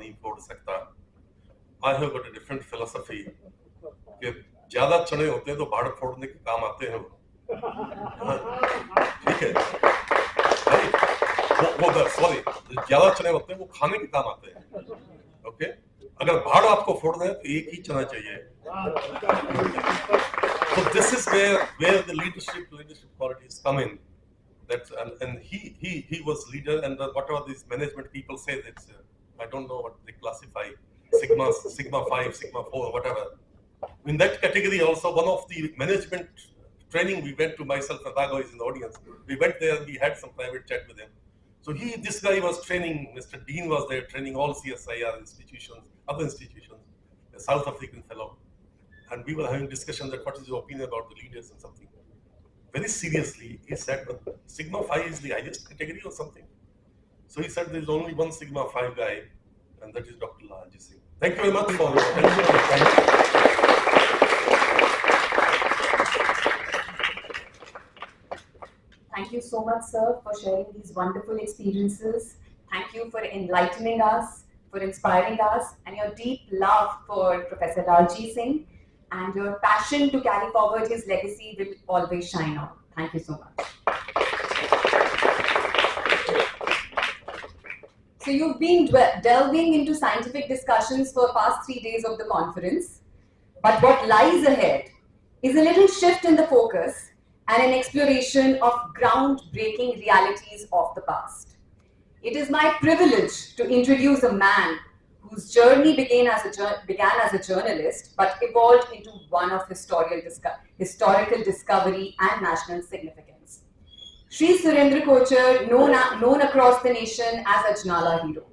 नहीं फोड़ सकता। I have got a different philosophy कि ज्यादा चने होते हैं तो भाड़ फोड़ने के काम आते हैं वो, ठीक है भाई, वो सॉरी, ज्यादा चने होते हैं वो खाने के काम आते हैं, ओके। अगर भाड़ आपको फोड़ना है तो एक ही चना चाहिए। So this is where the leadership qualities come in. That's and he was leader, and whatever these management people say, that I don't know what they classify, sigma 5, sigma 4, whatever. In that category also, one of the management training we went to, myself and Raghav is in the audience, we went there and we had some private chat with him. So this guy was training, Mr. Dean was there training all CSIR institutions, other institutions, a South African fellow. And we were having discussion that what is your opinion about the leaders and something. Very seriously, he said, but Sigma 5 is the highest category or something. So he said there's only one Sigma 5 guy, and that is Dr. Lahaji Singh. Thank you very much for your attention. Thank you so much, sir, for sharing these wonderful experiences. Thank you for enlightening us, for inspiring us, and your deep love for Professor Lalji Singh and your passion to carry forward his legacy will always shine on. Thank you so much. So you've been delving into scientific discussions for past 3 days of the conference, but what lies ahead is a little shift in the focus and an exploration of groundbreaking realities of the past. It is my privilege to introduce a man whose journey began as a journalist, but evolved into one of historical discovery and national significance. Shri Surendra Kochar, known across the nation as Ajnala Hero.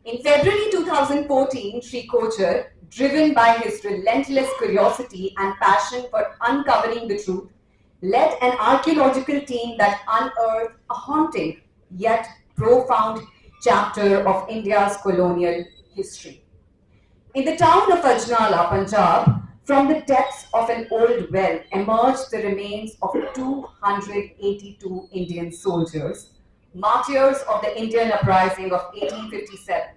In February 2014, Shri Kochar, driven by his relentless curiosity and passion for uncovering the truth, led an archaeological team that unearthed a haunting yet profound chapter of India's colonial history. In the town of Ajnala, Punjab, from the depths of an old well emerged the remains of 282 Indian soldiers, martyrs of the Indian uprising of 1857,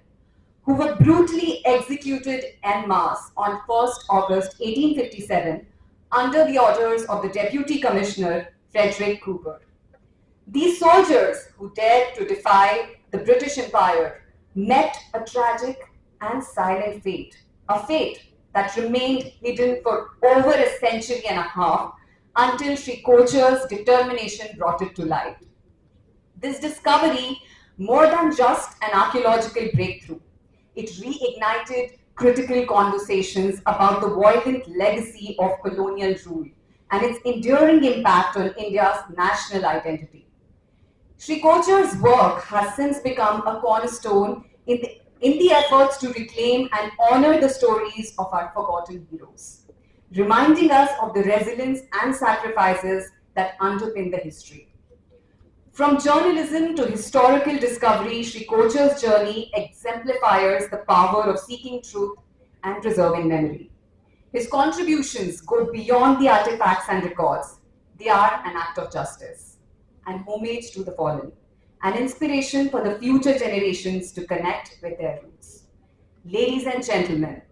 who were brutally executed en masse on 1st August 1857 under the orders of the Deputy Commissioner Frederick Cooper. These soldiers who dared to defy the British Empire met a tragic and silent fate, a fate that remained hidden for over a century and a half until Shri Kochar's determination brought it to light. This discovery, more than just an archaeological breakthrough, it reignited critical conversations about the violent legacy of colonial rule and its enduring impact on India's national identity. Shri Kochar's work has since become a cornerstone in the efforts to reclaim and honor the stories of our forgotten heroes, reminding us of the resilience and sacrifices that underpin the history. From journalism to historical discovery, Shri Kochar's journey exemplifies the power of seeking truth and preserving memory. His contributions go beyond the artifacts and records. They are an act of justice, an homage to the fallen, an inspiration for the future generations to connect with their roots. Ladies and gentlemen,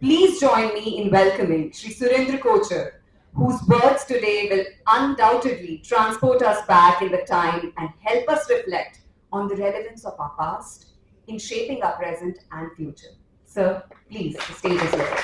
please join me in welcoming Shri Surendra Kochar, whose words today will undoubtedly transport us back in the time and help us reflect on the relevance of our past in shaping our present and future. Sir, please, the stage is yours.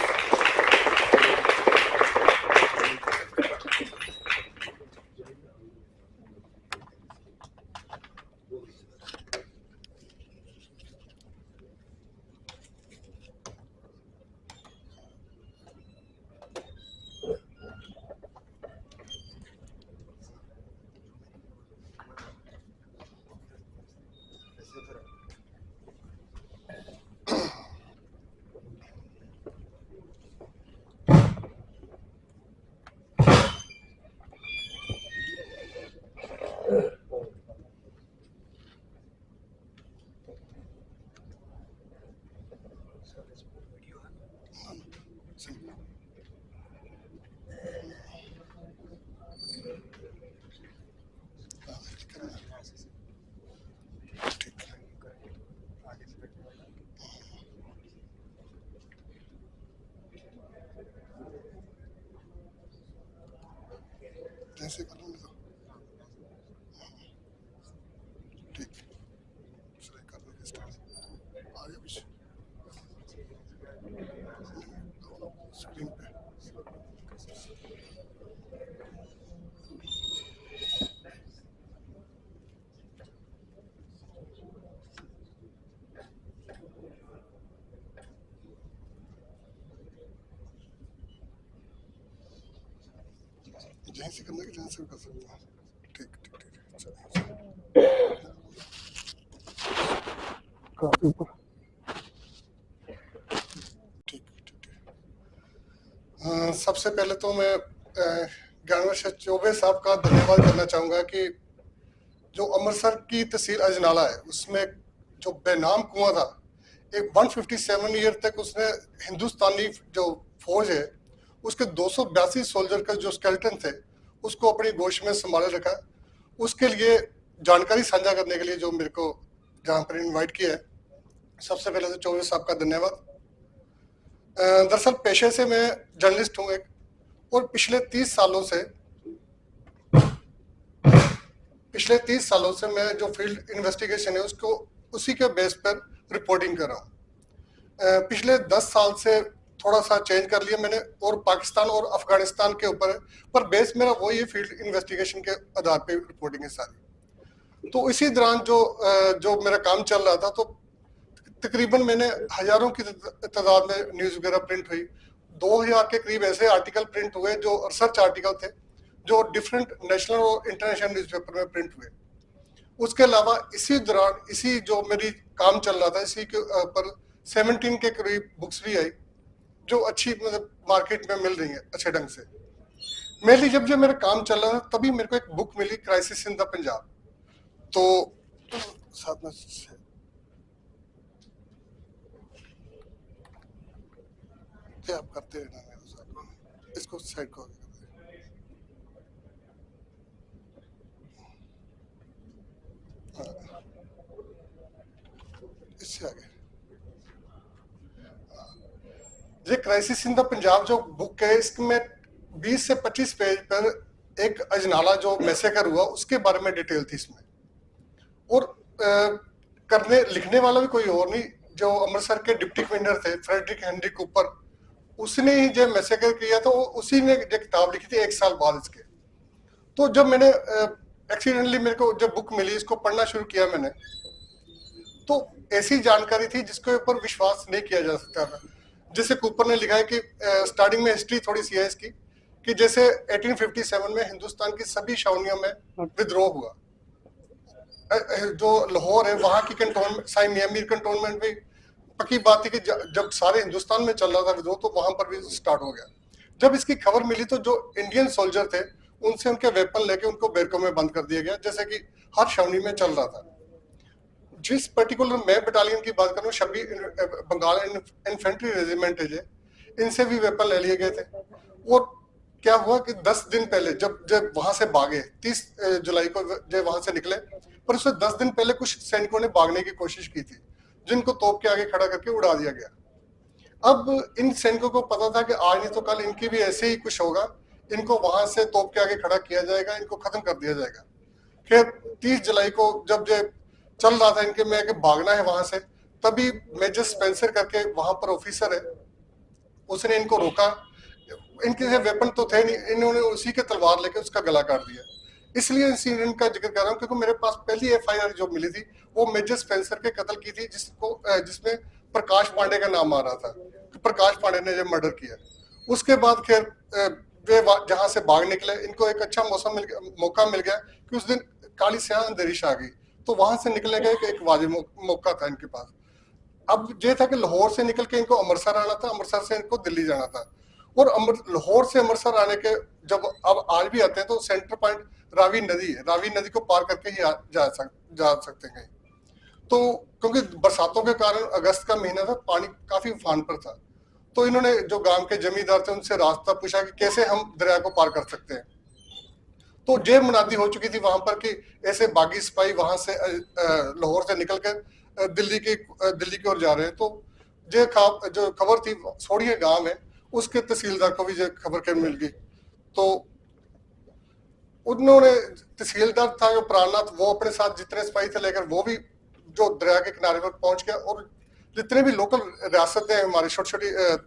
गया पीछे screen पे। जहाँ से करना है जहाँ से कर सकते हैं। ठीक ठीक ठीक काफी ऊपर ठीक ठीक ठीक। सबसे पहले तो मैं ज्ञानवर चौबे साहब का धन्यवाद करना चाहूँगा कि जो अमृतसर की तहसील अजनाला है उसमें जो बेनाम कुआं था, एक 157 ईयर तक उसने हिंदुस्तानी जो फौज है उसके 282 सोल्जर का जो स्केलेटन थे उसको अपनी गोश में संभाले रखा। उसके लिए जानकारी साझा करने के लिए जो मेरे को जहाँ पर इनवाइट किया है, सबसे पहले तो चौबे साहब का धन्यवाद। दरअसल पेशे से मैं जर्नलिस्ट हूँ एक, और पिछले 30 सालों से मैं जो फील्ड इन्वेस्टिगेशन है उसको उसी के बेस पर रिपोर्टिंग कर रहा हूँ। पिछले 10 साल से थोड़ा सा चेंज कर लिया मैंने, और पाकिस्तान और अफगानिस्तान के ऊपर है, पर बेस मेरा वही है, फील्ड इन्वेस्टिगेशन के आधार पे रिपोर्टिंग है सारी। तो इसी दौरान जो मेरा काम चल रहा था, तो तकरीबन मैंने हजारों की तादाद में न्यूज़ वगैरह प्रिंट हुई। 2000 के करीब ऐसे आर्टिकल प्रिंट हुए जो रिसर्च आर्टिकल थे, जो डिफरेंट नेशनल और इंटरनेशनल न्यूज़पेपर में प्रिंट हुए। उसके अलावा इसी दौरान इसी जो मेरी काम चल रहा था, इसी के पर 17 के करीब बुक्स भी आई जो अच्छी मतलब मार्केट में मिल रही है अच्छे ढंग से। मेनली जब मेरा काम चल रहा था तभी मेरे को एक बुक मिली, क्राइसिस इन द पंजाब। तो साथ में क्या आप करते रहना मेरे साथ, इसको साइड को इससे आगे। ये क्राइसिस इन द पंजाब जो बुक है, इसमें 20 से 25 पेज पर एक अजनाला जो मैसेकर हुआ उसके बारे में डिटेल थी इसमें। और लिखने वाला भी कोई और नहीं, जो अमृतसर के डिप्टी कमिश्नर थे फ्रेडरिक हेनरी कूपर, उसने ही जो मैसेकर किया था, उसी ने जो किताब लिखी थी 1 साल बाद इसके। तो जब मैंने एक्सीडेंटली मेरे को जब बुक मिली, इसको पढ़ना शुरू किया मैंने, तो ऐसी जानकारी थी जिसके ऊपर विश्वास नहीं किया जा सकता था। जैसे कूपर ने लिखा है कि स्टार्टिंग में हिस्ट्री थोड़ी सी है इसकी, कि जैसे 1857 में हिंदुस्तान की सभी छावनियों में विद्रोह हुआ। जो लाहौर है वहाँ की कंटोनमेंट, साई मियामीर कंटोनमेंट भी पक्की बात थी कि जब सारे हिंदुस्तान में चल रहा था विद्रोह, तो वहां पर भी स्टार्ट हो गया। जब इसकी खबर मिली तो जो इंडियन सोल्जर थे उनसे उनके वेपन लेके उनको बैरकों में बंद कर दिया गया, जैसे कि हर छावनी में चल रहा था। जिस पर्टिकुलर मैं बटालियन की बात करूँ, 26 बंगाल इन्फेंट्री रेजिमेंट है, इनसे भी वेपन ले लिए गए थे। और क्या हुआ कि 10 दिन पहले जब वहां से भागे, 30 जुलाई को जब वहां से निकले, पर उससे 10 दिन पहले कुछ सैनिकों ने भागने की कोशिश की थी, जिनको तोप के आगे खड़ा करके उड़ा दिया गया। अब इन सैनिकों को पता था कि आज नहीं तो कल इनकी भी ऐसे ही कुछ होगा, इनको वहां से तोप के आगे खड़ा किया जाएगा, इनको खत्म कर दिया जाएगा। फिर 30 जुलाई को जब चल रहा था इनके में कि भागना है वहां से, तभी मेजर स्पेंसर करके वहां पर ऑफिसर है, उसने इनको रोका। इनके वेपन तो थे नहीं, इन्होंने उसी के तलवार लेके उसका गला काट दिया। इसलिए इंसिडेंट का जिक्र कर रहा हूँ क्योंकि मेरे पास पहली FIR जो मिली थी वो मेजर स्पेंसर के कत्ल की थी, जिसमें प्रकाश पांडे का नाम आ रहा था, प्रकाश पांडे ने जब मर्डर किया। उसके बाद खैर वे जहां से भाग निकले, इनको एक अच्छा मौका मिल गया कि उस दिन काली स्याह अंधेरिश आ गई, तो वहां से निकलने का एक वाजिब मौका था इनके पास। अब ये था कि लाहौर से निकल के इनको अमृतसर आना था, अमृतसर से इनको दिल्ली जाना था। और लाहौर से अमृतसर आने के जब अब आज भी आते हैं तो सेंटर पॉइंट रावी नदी है, रावी नदी को पार करके ही जा सकते हैं। तो क्योंकि बरसातों के कारण अगस्त का महीना था, पानी काफी उफान पर था, तो इन्होंने जो गांव के जमींदार थे उनसे रास्ता पूछा कि कैसे हम दरिया को पार कर सकते हैं। तो जेब मुनादी हो चुकी थी वहां पर कि ऐसे बागी सिपाही वहां से लाहौर से निकल कर दिल्ली की ओर जा रहे हैं। तो जो खबर थी सोड़िए गांव है, उसके तहसीलदार को भी जो खबर के मिल गई। तो उन्होंने, तहसीलदार था जो प्राणनाथ, वो अपने साथ जितने सिपाही थे लेकर वो भी जो दरिया के किनारे पर पहुंच गया और जितने भी लोकल रियासतें हैं हमारी छोटी छोटी,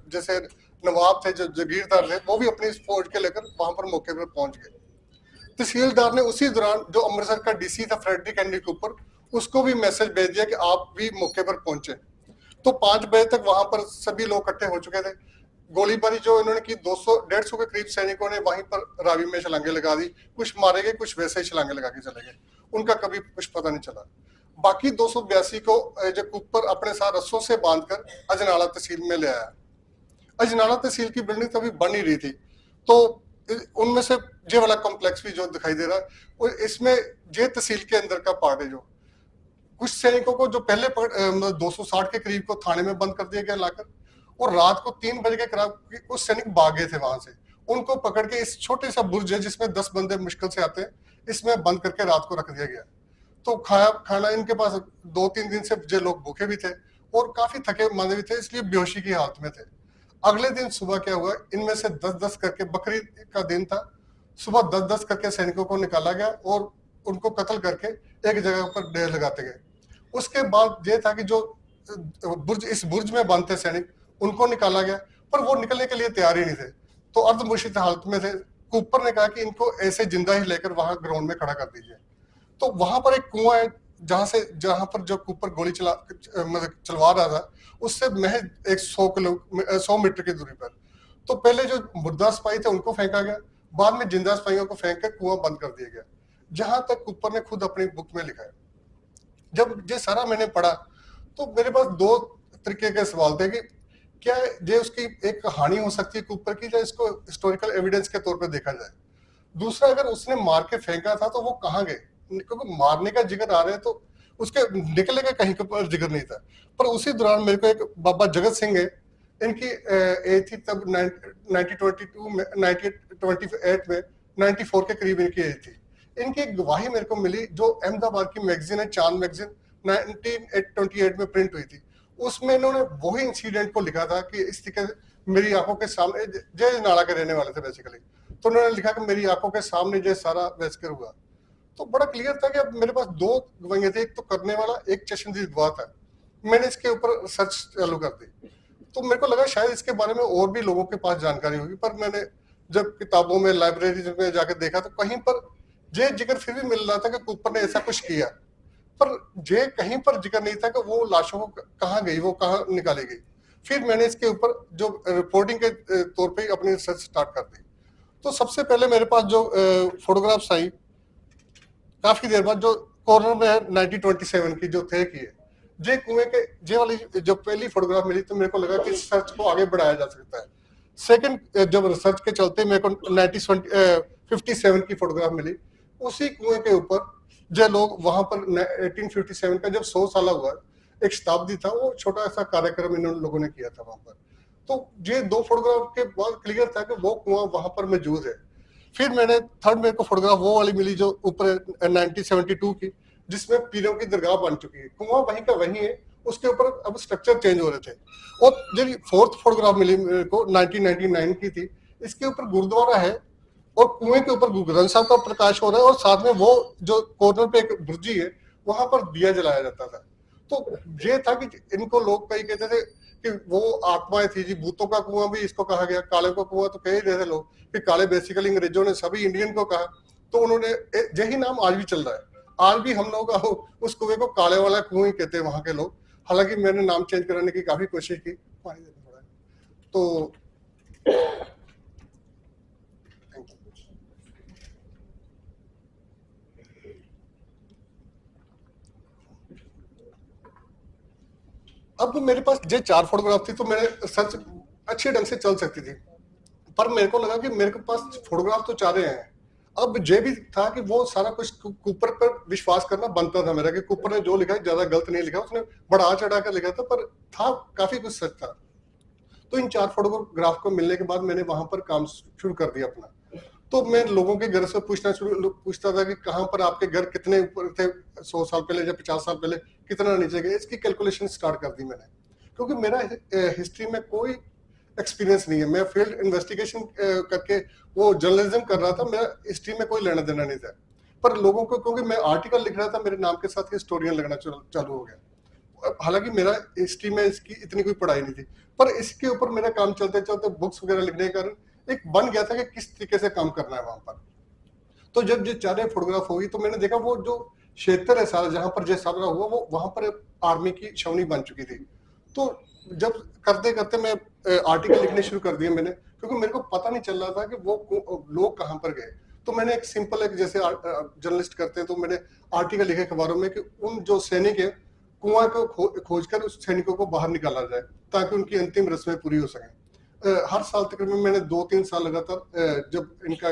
जैसे नवाब थे, जो जागीरदार थे, वो भी अपनी फौज के लेकर वहां पर मौके पर पहुंच गए। तहसीलदार ने उसी दौरान जो अमृतसर का डीसी था फ्रेडरिक एंडी कूपर, उसको भी मैसेज भेज दिया कि आप भी मौके पर पहुंचे। तो 5 बजे तक वहां पर सभी लोग इकट्ठे हो चुके थे। गोलीबारी जो इन्होंने की, 200-150 के करीब सैनिकों ने वहीं पर रावी में छलांगे लगा दी। कुछ मारे गए, कुछ वैसे ही छलांगे लगा के चले गए, उनका कभी कुछ पता नहीं चला। बाकी 282 को जो कूपर अपने साथ रस्सों से बांधकर अजनाला तहसील में ले आया। अजनाला तहसील की बिल्डिंग तभी बन ही रही थी, तो उनमें से जे वाला कॉम्प्लेक्स भी जो दिखाई दे रहा है, और इसमें जे तहसील के अंदर का पार्ट है। जो कुछ सैनिकों को जो पहले 260 के करीब को थाने में बंद कर दिया गया लाकर, और रात को 3 बजे के करीब कुछ सैनिक भागे थे वहां से, उनको पकड़ के इस छोटे सा बुर्ज है जिसमें 10 बंदे मुश्किल से आते हैं, इसमें बंद करके रात को रख दिया गया। तो खाना इनके पास 2-3 दिन से जो लोग भूखे भी थे और काफी थके मांदे भी थे, इसलिए बेहोशी की हालत में थे। अगले दिन सुबह क्या हुआ, इनमें से 10-10 करके, बकरीद का दिन था, सुबह 10-10 करके सैनिकों को निकाला गया और उनको कत्ल करके एक जगह पर ढेर लगाते गए। उसके बाद यह था कि जो इस बुर्ज में बंद थे सैनिक, उनको निकाला गया, पर वो निकलने के लिए तैयार ही नहीं थे, तो अर्धमुर्शिद हालत में थे। कूपर ने कहा कि इनको ऐसे जिंदा ही लेकर वहां ग्राउंड में खड़ा कर दीजिए। तो वहां पर एक कुआं है, जहां पर जो कूपर गोली चलवा रहा था, उससे महज 100 मीटर की दूरी पर। तो पहले जो मुर्दा सिपाही थे उनको फेंका गया, बाद में जिंदा सिपाहियों को फेंक कर कुआं बंद कर दिया गया। जहां तक कूपर ने खुद अपनी बुक में लिखा है। जब ये सारा मैंने पढ़ा तो मेरे पास 2 तरीके के सवाल थे कि क्या ये उसकी एक कहानी हो सकती है कूपर की, या इसको हिस्टोरिकल एविडेंस के तौर पर देखा जाए। दूसरा, अगर उसने मार के फेंका था तो वो कहाँ गए, क्योंकि मारने का जिक्र आ रहा है तो उसके निकलने का कहीं पर जिक्र नहीं था। पर उसी दौरान मेरे को एक बाबा जगत सिंह है, इनकी एज थी तब 1928 में, 94 के करीब इनकी एज थी। इनकी एक गवाही मेरे को मिली जो अहमदाबाद की मैगजीन है, चांद मैगजीन, 1928 में प्रिंट हुई थी। उसमें इन्होंने वही इंसिडेंट को लिखा था कि इस तरीके मेरी आंखों के सामने, जय नाला के रहने वाले थे बेसिकली, तो उन्होंने लिखा कि मेरी आंखों के सामने जो सारा वैस्कर हुआ। तो बड़ा क्लियर था कि अब मेरे पास 2 गवाहियां थी, एक तो करने वाला, एक चश्मदीद गवाह था। मैंने इसके ऊपर रिसर्च चालू कर दी, तो मेरे को लगा शायद इसके बारे में और भी लोगों के पास जानकारी होगी। पर मैंने जब किताबों में, लाइब्रेरी में जाकर देखा तो कहीं पर ये जिक्र फिर भी मिल रहा था कि कूपर ने ऐसा कुछ किया, पर ये कहीं पर जिक्र नहीं था कि वो लाशों को कहाँ गई, वो कहाँ निकाली गई। फिर मैंने इसके ऊपर जो रिपोर्टिंग के तौर पे अपनी रिसर्च स्टार्ट कर दी। तो सबसे पहले मेरे पास जो फोटोग्राफ्स आई काफी देर बाद, जो कॉर्नर में है 1927 की जो थे की है, जे कुएं के जे वाली जो पहली फोटोग्राफ मिली, तो मेरे को लगा कि रिसर्च को आगे बढ़ाया जा सकता है। सेकंड, जब रिसर्च के चलते मेरे को 1957 की फोटोग्राफ मिली, उसी कुएं के ऊपर जो लोग वहां पर 1857 का जब 100 साल हुआ, एक शताब्दी था, वो छोटा सा कार्यक्रम इन लोगों ने किया था वहां पर। तो ये 2 फोटोग्राफ के बाद क्लियर था कि वो कुआं वहां पर मौजूद है। फिर मैंने थर्ड, मेरे को फोटोग्राफ वो वाली मिली जो ऊपर 1972 की, जिसमें पीरों की दरगाह बन चुकी है। कुआं वहीं का वहीं है, उसके ऊपर अब स्ट्रक्चर चेंज हो रहे थे। और जो फोर्थ फोटोग्राफ मिली मेरे को 1999 की थी, इसके ऊपर गुरुद्वारा है और कुएं के ऊपर गुरु ग्रंथ साहब का प्रकाश हो रहा है, और साथ में वो जो कॉर्नर पे एक बुर्जी है, वहां पर दिया जलाया जाता था। तो ये था कि इनको लोग कई कहते थे कि वो आत्माएं थी जी, भूतों का कुआं भी इसको कहा गया, काले का कुआं तो कह ही रहे थे लोग कि काले बेसिकली अंग्रेजों ने सभी इंडियन को कहा, तो उन्होंने यही नाम आज भी चल रहा है। आज भी हम लोग उस कुएं को काले वाला कुआं ही कहते हैं वहां के लोग। हालांकि मैंने नाम चेंज कराने की काफी कोशिश की, तो अब मेरे पास जो 4 फोटोग्राफ थी, तो मेरे सर्च अच्छे ढंग से चल सकती थी। पर मेरे को लगा कि मेरे पास फोटोग्राफ तो 4 हैं। अब ये भी था कि वो सारा कुछ कूपर पर विश्वास करना बनता था मेरा, कि कूपर ने जो लिखा है ज्यादा गलत नहीं लिखा, उसने बढ़ा चढ़ा कर लिखा था, पर था काफी कुछ सच था। तो इन 4 फोटोग्राफ को मिलने के बाद मैंने वहां पर काम शुरू कर दिया अपना। तो मैं लोगों के घर से पूछता था कि कहाँ पर आपके घर कितने ऊपर थे 100 साल पहले या 50 साल पहले, कितना नीचे गए, इसकी कैलकुलेशन स्टार्ट कर दी मैंने। क्योंकि मेरा हिस्ट्री में कोई एक्सपीरियंस नहीं है, मैं फील्ड इन्वेस्टिगेशन करके वो जर्नलिज्म कर रहा था, मेरा हिस्ट्री में कोई लेना देना नहीं था। पर लोगों को, क्योंकि मैं आर्टिकल लिख रहा था, मेरे नाम के साथ हिस्टोरियन लगना चालू हो गया। हालांकि मेरा हिस्ट्री में इसकी इतनी कोई पढ़ाई नहीं थी, पर इसके ऊपर मेरा काम चलते चलते बुक्स वगैरह लिखने के कारण एक बन गया था कि किस तरीके से काम करना है वहां पर। तो जब ये चारे फोटोग्राफ हुई तो मैंने देखा वो जो क्षेत्र है सारा जहां पर जय साबरा हुआ वो वहां पर आर्मी की छावनी बन चुकी थी। तो जब करते करते मैं आर्टिकल लिखने शुरू कर दिए मैंने, क्योंकि मेरे को पता नहीं चल रहा था कि वो लोग कहाँ पर गए। तो मैंने एक सिंपल एक जैसे जर्नलिस्ट करते हैं तो मैंने आर्टिकल लिखे अखबारों में कि उन जो सैनिक है कुआं को खोजकर उस सैनिकों को बाहर निकाला जाए ताकि उनकी अंतिम रस्में पूरी हो सकें। हर साल तकरीबन मैंने 2-3 साल लगातार जब इनका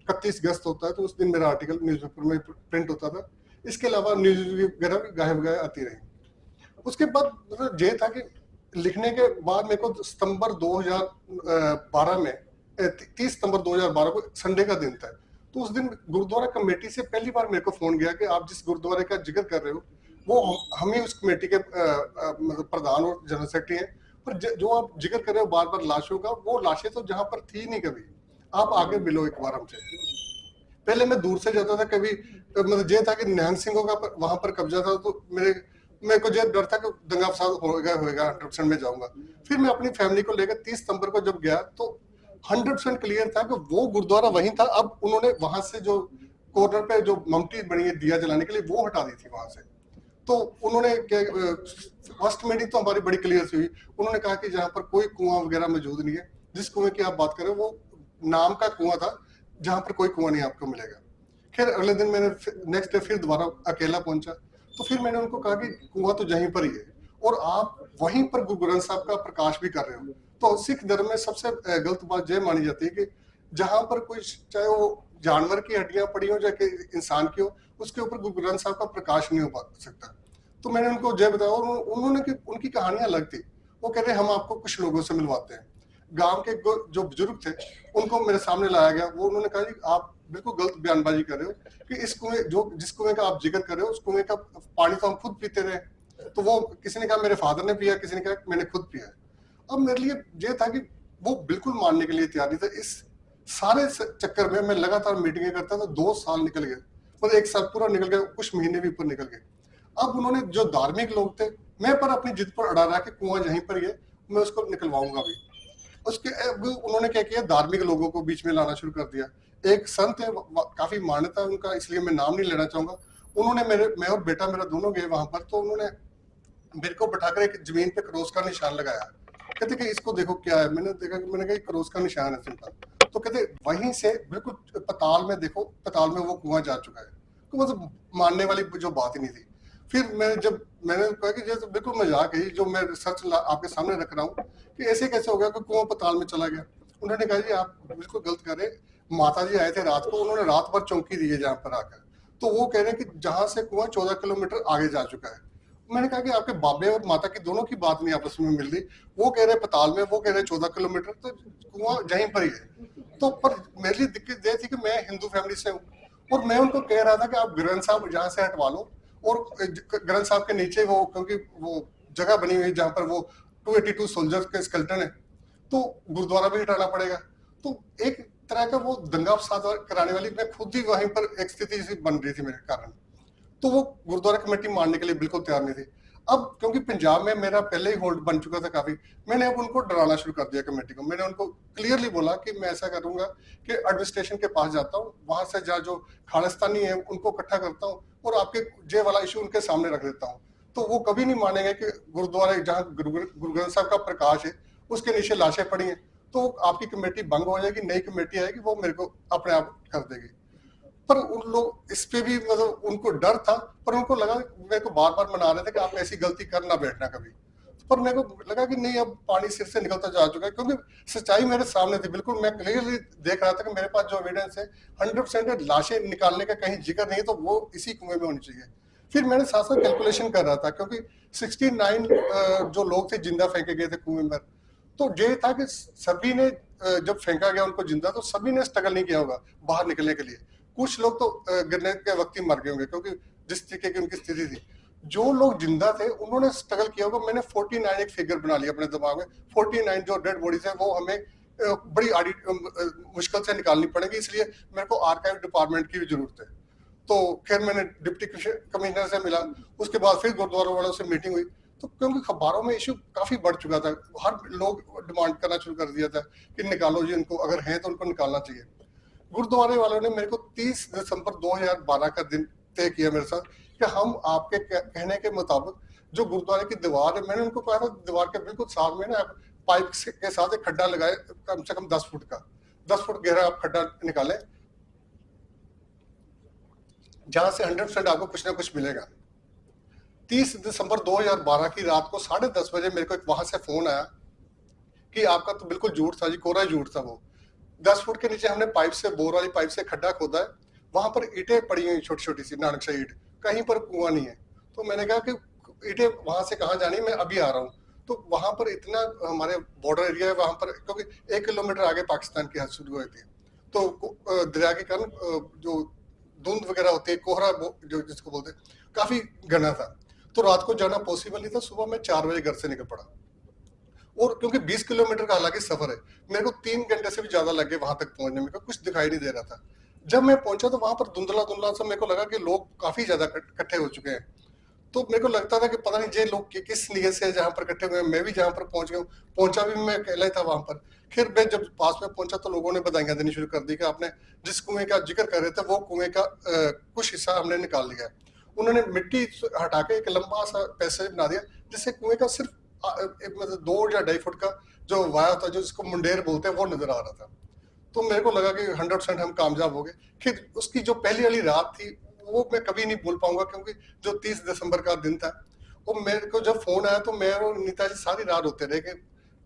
31 अगस्त होता है तो उस दिन मेरा आर्टिकल न्यूज़पेपर में प्रिंट होता था। इसके अलावा न्यूज वगैरह भी गायब गायब आती रही। उसके बाद मतलब ये था कि लिखने के बाद मेरे को सितंबर 2012 में 30 सितंबर 2012 को संडे का दिन था। तो उस दिन गुरुद्वारा कमेटी से पहली बार मेरे को फोन गया कि आप जिस गुरुद्वारे का जिक्र कर रहे हो वो हम ही उस कमेटी के मतलब प्रधान और जनरल सेक्रेटरी हैं, पर जो आप जिक्र कर रहे हो बार बार लाशों का, वो लाशें तो जहां पर थी नहीं कभी, आप आगे मिलो एक बार हमसे। पहले मैं दूर से जाता था, कभी मतलब ये था कि निहंग सिंहों का वहां पर कब्जा था तो मेरे को ये डर था कि दंगा फसाद होगा 100% में जाऊंगा। फिर मैं अपनी फैमिली को लेकर 30 सितंबर को जब गया तो 100% क्लियर था कि वो गुरुद्वारा वहीं था। अब उन्होंने वहां से जो कॉर्नर पे जो ममटी बनी है दिया जलाने के लिए वो हटा दी थी वहां से। तो उन्होंने फर्स्ट मीटिंग तो हमारी बड़ी क्लियर हुई। उन्होंने कहा कि जहाँ पर कोई कुआं वगैरह मौजूद नहीं है, जिस कुएं की आप बात करें वो नाम का कुआं था, जहां पर कोई कुआं नहीं आपको मिलेगा। खैर अगले दिन मैंने नेक्स्ट डे फिर दोबारा अकेला पहुंचा, तो फिर मैंने उनको कहा कि कुआं तो यहीं पर ही है और आप वहीं पर गुरु ग्रंथ साहब का प्रकाश भी कर रहे हो। तो सिख धर्म में सबसे गलत बात यह मानी जाती है कि जहां पर कोई, चाहे वो जानवर की हड्डियां पड़ी हो चाहे इंसान की हो, उसके ऊपर गुरु ग्रंथ साहब का प्रकाश नहीं हो सकता। तो मैंने उनको जय बताया और उन्होंने उनकी कहानियां अलग थी। वो कह रहे हम आपको कुछ लोगों से मिलवाते हैं। गांव के जो बुजुर्ग थे उनको मेरे सामने लाया गया। वो उन्होंने कहा कि आप बिल्कुल गलत बयानबाजी कर रहे हो कि इस कुएं जिस कुएं का आप जिक्र कर रहे हो उस कुएं का पानी तो हम खुद पीते रहे। तो वो किसी ने कहा मेरे फादर ने पिया, किसी ने कहा मैंने खुद पिया। अब मेरे लिए ये था कि वो बिल्कुल मानने के लिए तैयार नहीं था। इस सारे चक्कर में मैं लगातार मीटिंगें करता था। 2 साल निकल गए, मतलब 1 साल पूरा निकल गया, कुछ महीने भी ऊपर निकल गए। अब उन्होंने जो धार्मिक लोग थे, मैं पर अपनी जिद पर अड़ा रहा कि कुआं यहीं पर ही है, मैं उसको निकलवाऊंगा भी। उसके उन्होंने क्या किया, धार्मिक लोगों को बीच में लाना शुरू कर दिया। एक संत है, काफी मान्यता है उनका, इसलिए मैं नाम नहीं लेना चाहूंगा। उन्होंने मैं और बेटा मेरा दोनों गए वहां पर, तो उन्होंने मेरे को बैठाकर एक जमीन पे क्रॉस का निशान लगाया। कहते कि इसको देखो क्या है। मैंने देखा, मैंने कहा क्रॉस का निशान है सिंपल। तो कहते वहीं से बिल्कुल पताल में देखो, पताल में वो कुआं जा चुका है। तो मतलब मानने वाली जो बात ही नहीं थी। फिर मैंने कहा कि ये तो बिल्कुल मजाक है जो मैं रिसर्च आपके सामने रख रहा हूँ कि ऐसे कैसे हो गया कि कुआं पताल में चला गया। उन्होंने कहा जी आप बिल्कुल गलत कर रहे। माता जी आए थे रात को, उन्होंने रात भर चौकी दी है जहाँ पर आकर। तो वो कह रहे हैं कि जहां से कुआं 14 किलोमीटर आगे जा चुका है। मैंने कहा कि आपके बाबे और माता की दोनों की बात नहीं आपस में मिल रही। वो कह रहे पताल में, वो कह रहे 14 किलोमीटर, तो कुआं यहीं पर ही है। तो पर मेरे लिए दिक्कत ये थी कि मैं हिंदू फैमिली से हूँ और मैं उनको कह रहा था कि आप ग्रंथ साहब जहाँ से हटवा लो, और ग्रंथ साहब के नीचे वो, क्योंकि वो जगह बनी हुई जहाँ पर वो 282 सोल्जर्स के स्केलेटन है, तो गुरुद्वारा भी हटाना पड़ेगा। तो एक तरह का वो दंगा फसाद कराने वाली मैं खुद ही वहीं पर एक स्थिति सी बन रही थी मेरे कारण। तो वो गुरुद्वारा कमेटी मानने के लिए बिल्कुल तैयार नहीं थी। अब क्योंकि पंजाब में मेरा पहले ही होल्ड बन चुका था काफी, मैंने अब उनको डराना शुरू कर दिया कमेटी को। मैंने उनको क्लियरली बोला कि मैं ऐसा करूंगा कि एडमिनिस्ट्रेशन के पास जाता हूँ, वहां से जो खालिस्तानी है उनको इकट्ठा करता हूँ और आपके जे वाला इशू उनके सामने रख देता हूँ। तो वो कभी नहीं मानेंगे कि गुरुद्वारा जहाँ गुरु ग्रंथ साहब का प्रकाश है उसके नीचे लाशें पड़ी हैं, तो आपकी कमेटी भंग हो जाएगी, नई कमेटी आएगी, वो मेरे को अपने आप कर देगी। पर उन लोग इस पे भी मतलब उनको डर था, पर उनको लगा, मेरे को बार बार मना रहे थे कि आप ऐसी गलती कर ना बैठना कभी। पर मेरे को लगा कि नहीं, अब पानी सिर से निकलता जा चुका है, क्योंकि सच्चाई मेरे सामने थी बिल्कुल। मैं क्लियरली देख रहा था कि मेरे पास जो एविडेंस है 100% लाशें निकालने का कहीं जिक्र नहीं है, तो वो इसी कुएं में होनी चाहिए। फिर मैंने साथ साथ कैलकुलेशन कर रहा था, क्योंकि 69 जो लोग थे जिंदा फेंके गए थे कुएं में। तो ये था कि सभी ने जब फेंका गया उनको जिंदा, तो सभी ने स्ट्रगल नहीं किया होगा बाहर निकलने के लिए। कुछ लोग तो गिरने के वक्त ही मर गए होंगे, क्योंकि जिस तरीके की उनकी स्थिति थी। जो लोग जिंदा थे उन्होंने स्ट्रगल किया होगा। मैंने 49 एक फिगर बना लिया अपने दिमाग में। 49 जो डेड बॉडीज है वो हमें बड़ी मुश्किल से निकालनी पड़ेगी, इसलिए मेरे को आर्काइव डिपार्टमेंट की भी जरूरत है। तो खैर मैंने डिप्टी कमिश्नर से मिला, उसके बाद फिर गुरुद्वारा वालों से मीटिंग हुई। तो क्योंकि अखबारों में इशू काफी बढ़ चुका था, हर लोग डिमांड करना शुरू कर दिया था कि निकालो जी उनको, अगर हैं तो उनको निकालना चाहिए। गुरुद्वारे वालों ने मेरे को 30 दिसंबर 2012 का दिन तय किया मेरे साथ कि हम आपके कहने के मुताबिक जो गुरुद्वारे की दीवार है, मैंने उनको कहा था दीवार के बिल्कुल सामने ना पाइप के साथ एक खड्डा लगाए, कम से कम 10 फुट का, 10 फुट गहरा आप खड्डा निकालें जहां से 100% आपको कुछ ना कुछ मिलेगा। 30 दिसंबर 2012 की रात को 10:30 बजे मेरे को एक वहां से फोन आया कि आपका तो बिल्कुल झूठ था जी, कोरा झूठ था वो। 10 फुट के नीचे हमने पाइप से, बोर वाली पाइप से खड्डा खोदा है, वहां पर ईंटें पड़ी हुई छोटी छोटी सी नानकशाही ईंट, कहीं पर कुआं नहीं है। तो मैंने कहा कि ईंटें वहां से कहाँ जानी, मैं अभी आ रहा हूँ। तो वहां पर इतना हमारे बॉर्डर एरिया है वहां पर, क्योंकि 1 किलोमीटर आगे पाकिस्तान की हद शुरू हुई थी, तो दरिया के कारण जो धुंध वगैरह होती है, कोहरा जो जिसको बोलते हैं, काफी घना था। तो रात को जाना पॉसिबल नहीं था, सुबह मैं 4 बजे घर से निकल पड़ा। और क्योंकि 20 किलोमीटर का हालांकि सफर है, मेरे को 3 घंटे से भी ज्यादा लगे वहां तक पहुंचने में, कुछ दिखाई नहीं दे रहा था। जब मैं पहुंचा तो वहां पर धुंधला धुंधला सा मेरे को लगा कि लोग काफी ज्यादा इकट्ठे हो चुके हैं। तो मेरे को लगता था कि पता नहीं ये लोग किस नीयत से जहाँ पर इकट्ठे हुए हैं। मैं भी जहाँ पर पहुंच गया, पहुंचा भी मैं अकेला ही था वहां पर। फिर मैं जब पास में पहुंचा तो लोगों ने बधाइयां देनी शुरू कर दी कि आपने जिस कुएं का जिक्र कर रहे थे वो कुएं का कुछ हिस्सा हमने निकाल लिया। उन्होंने मिट्टी हटा के एक लंबा सा पैसेज बना दिया, जिससे कुएं का सिर्फ मतलब 2 या 2.5 फुट का जो वाया था, जो जिसको मुंडेर बोलते हैं, वो नजर आ रहा था। तो मेरे को लगा कि 100% हम कामयाब हो गए। फिर उसकी जो पहली वाली रात थी वो मैं कभी नहीं भूल पाऊंगा, क्योंकि जो 30 दिसंबर का दिन था, वो मेरे को जब फोन आया तो मैं और नीता जी सारी रात होते रहे कि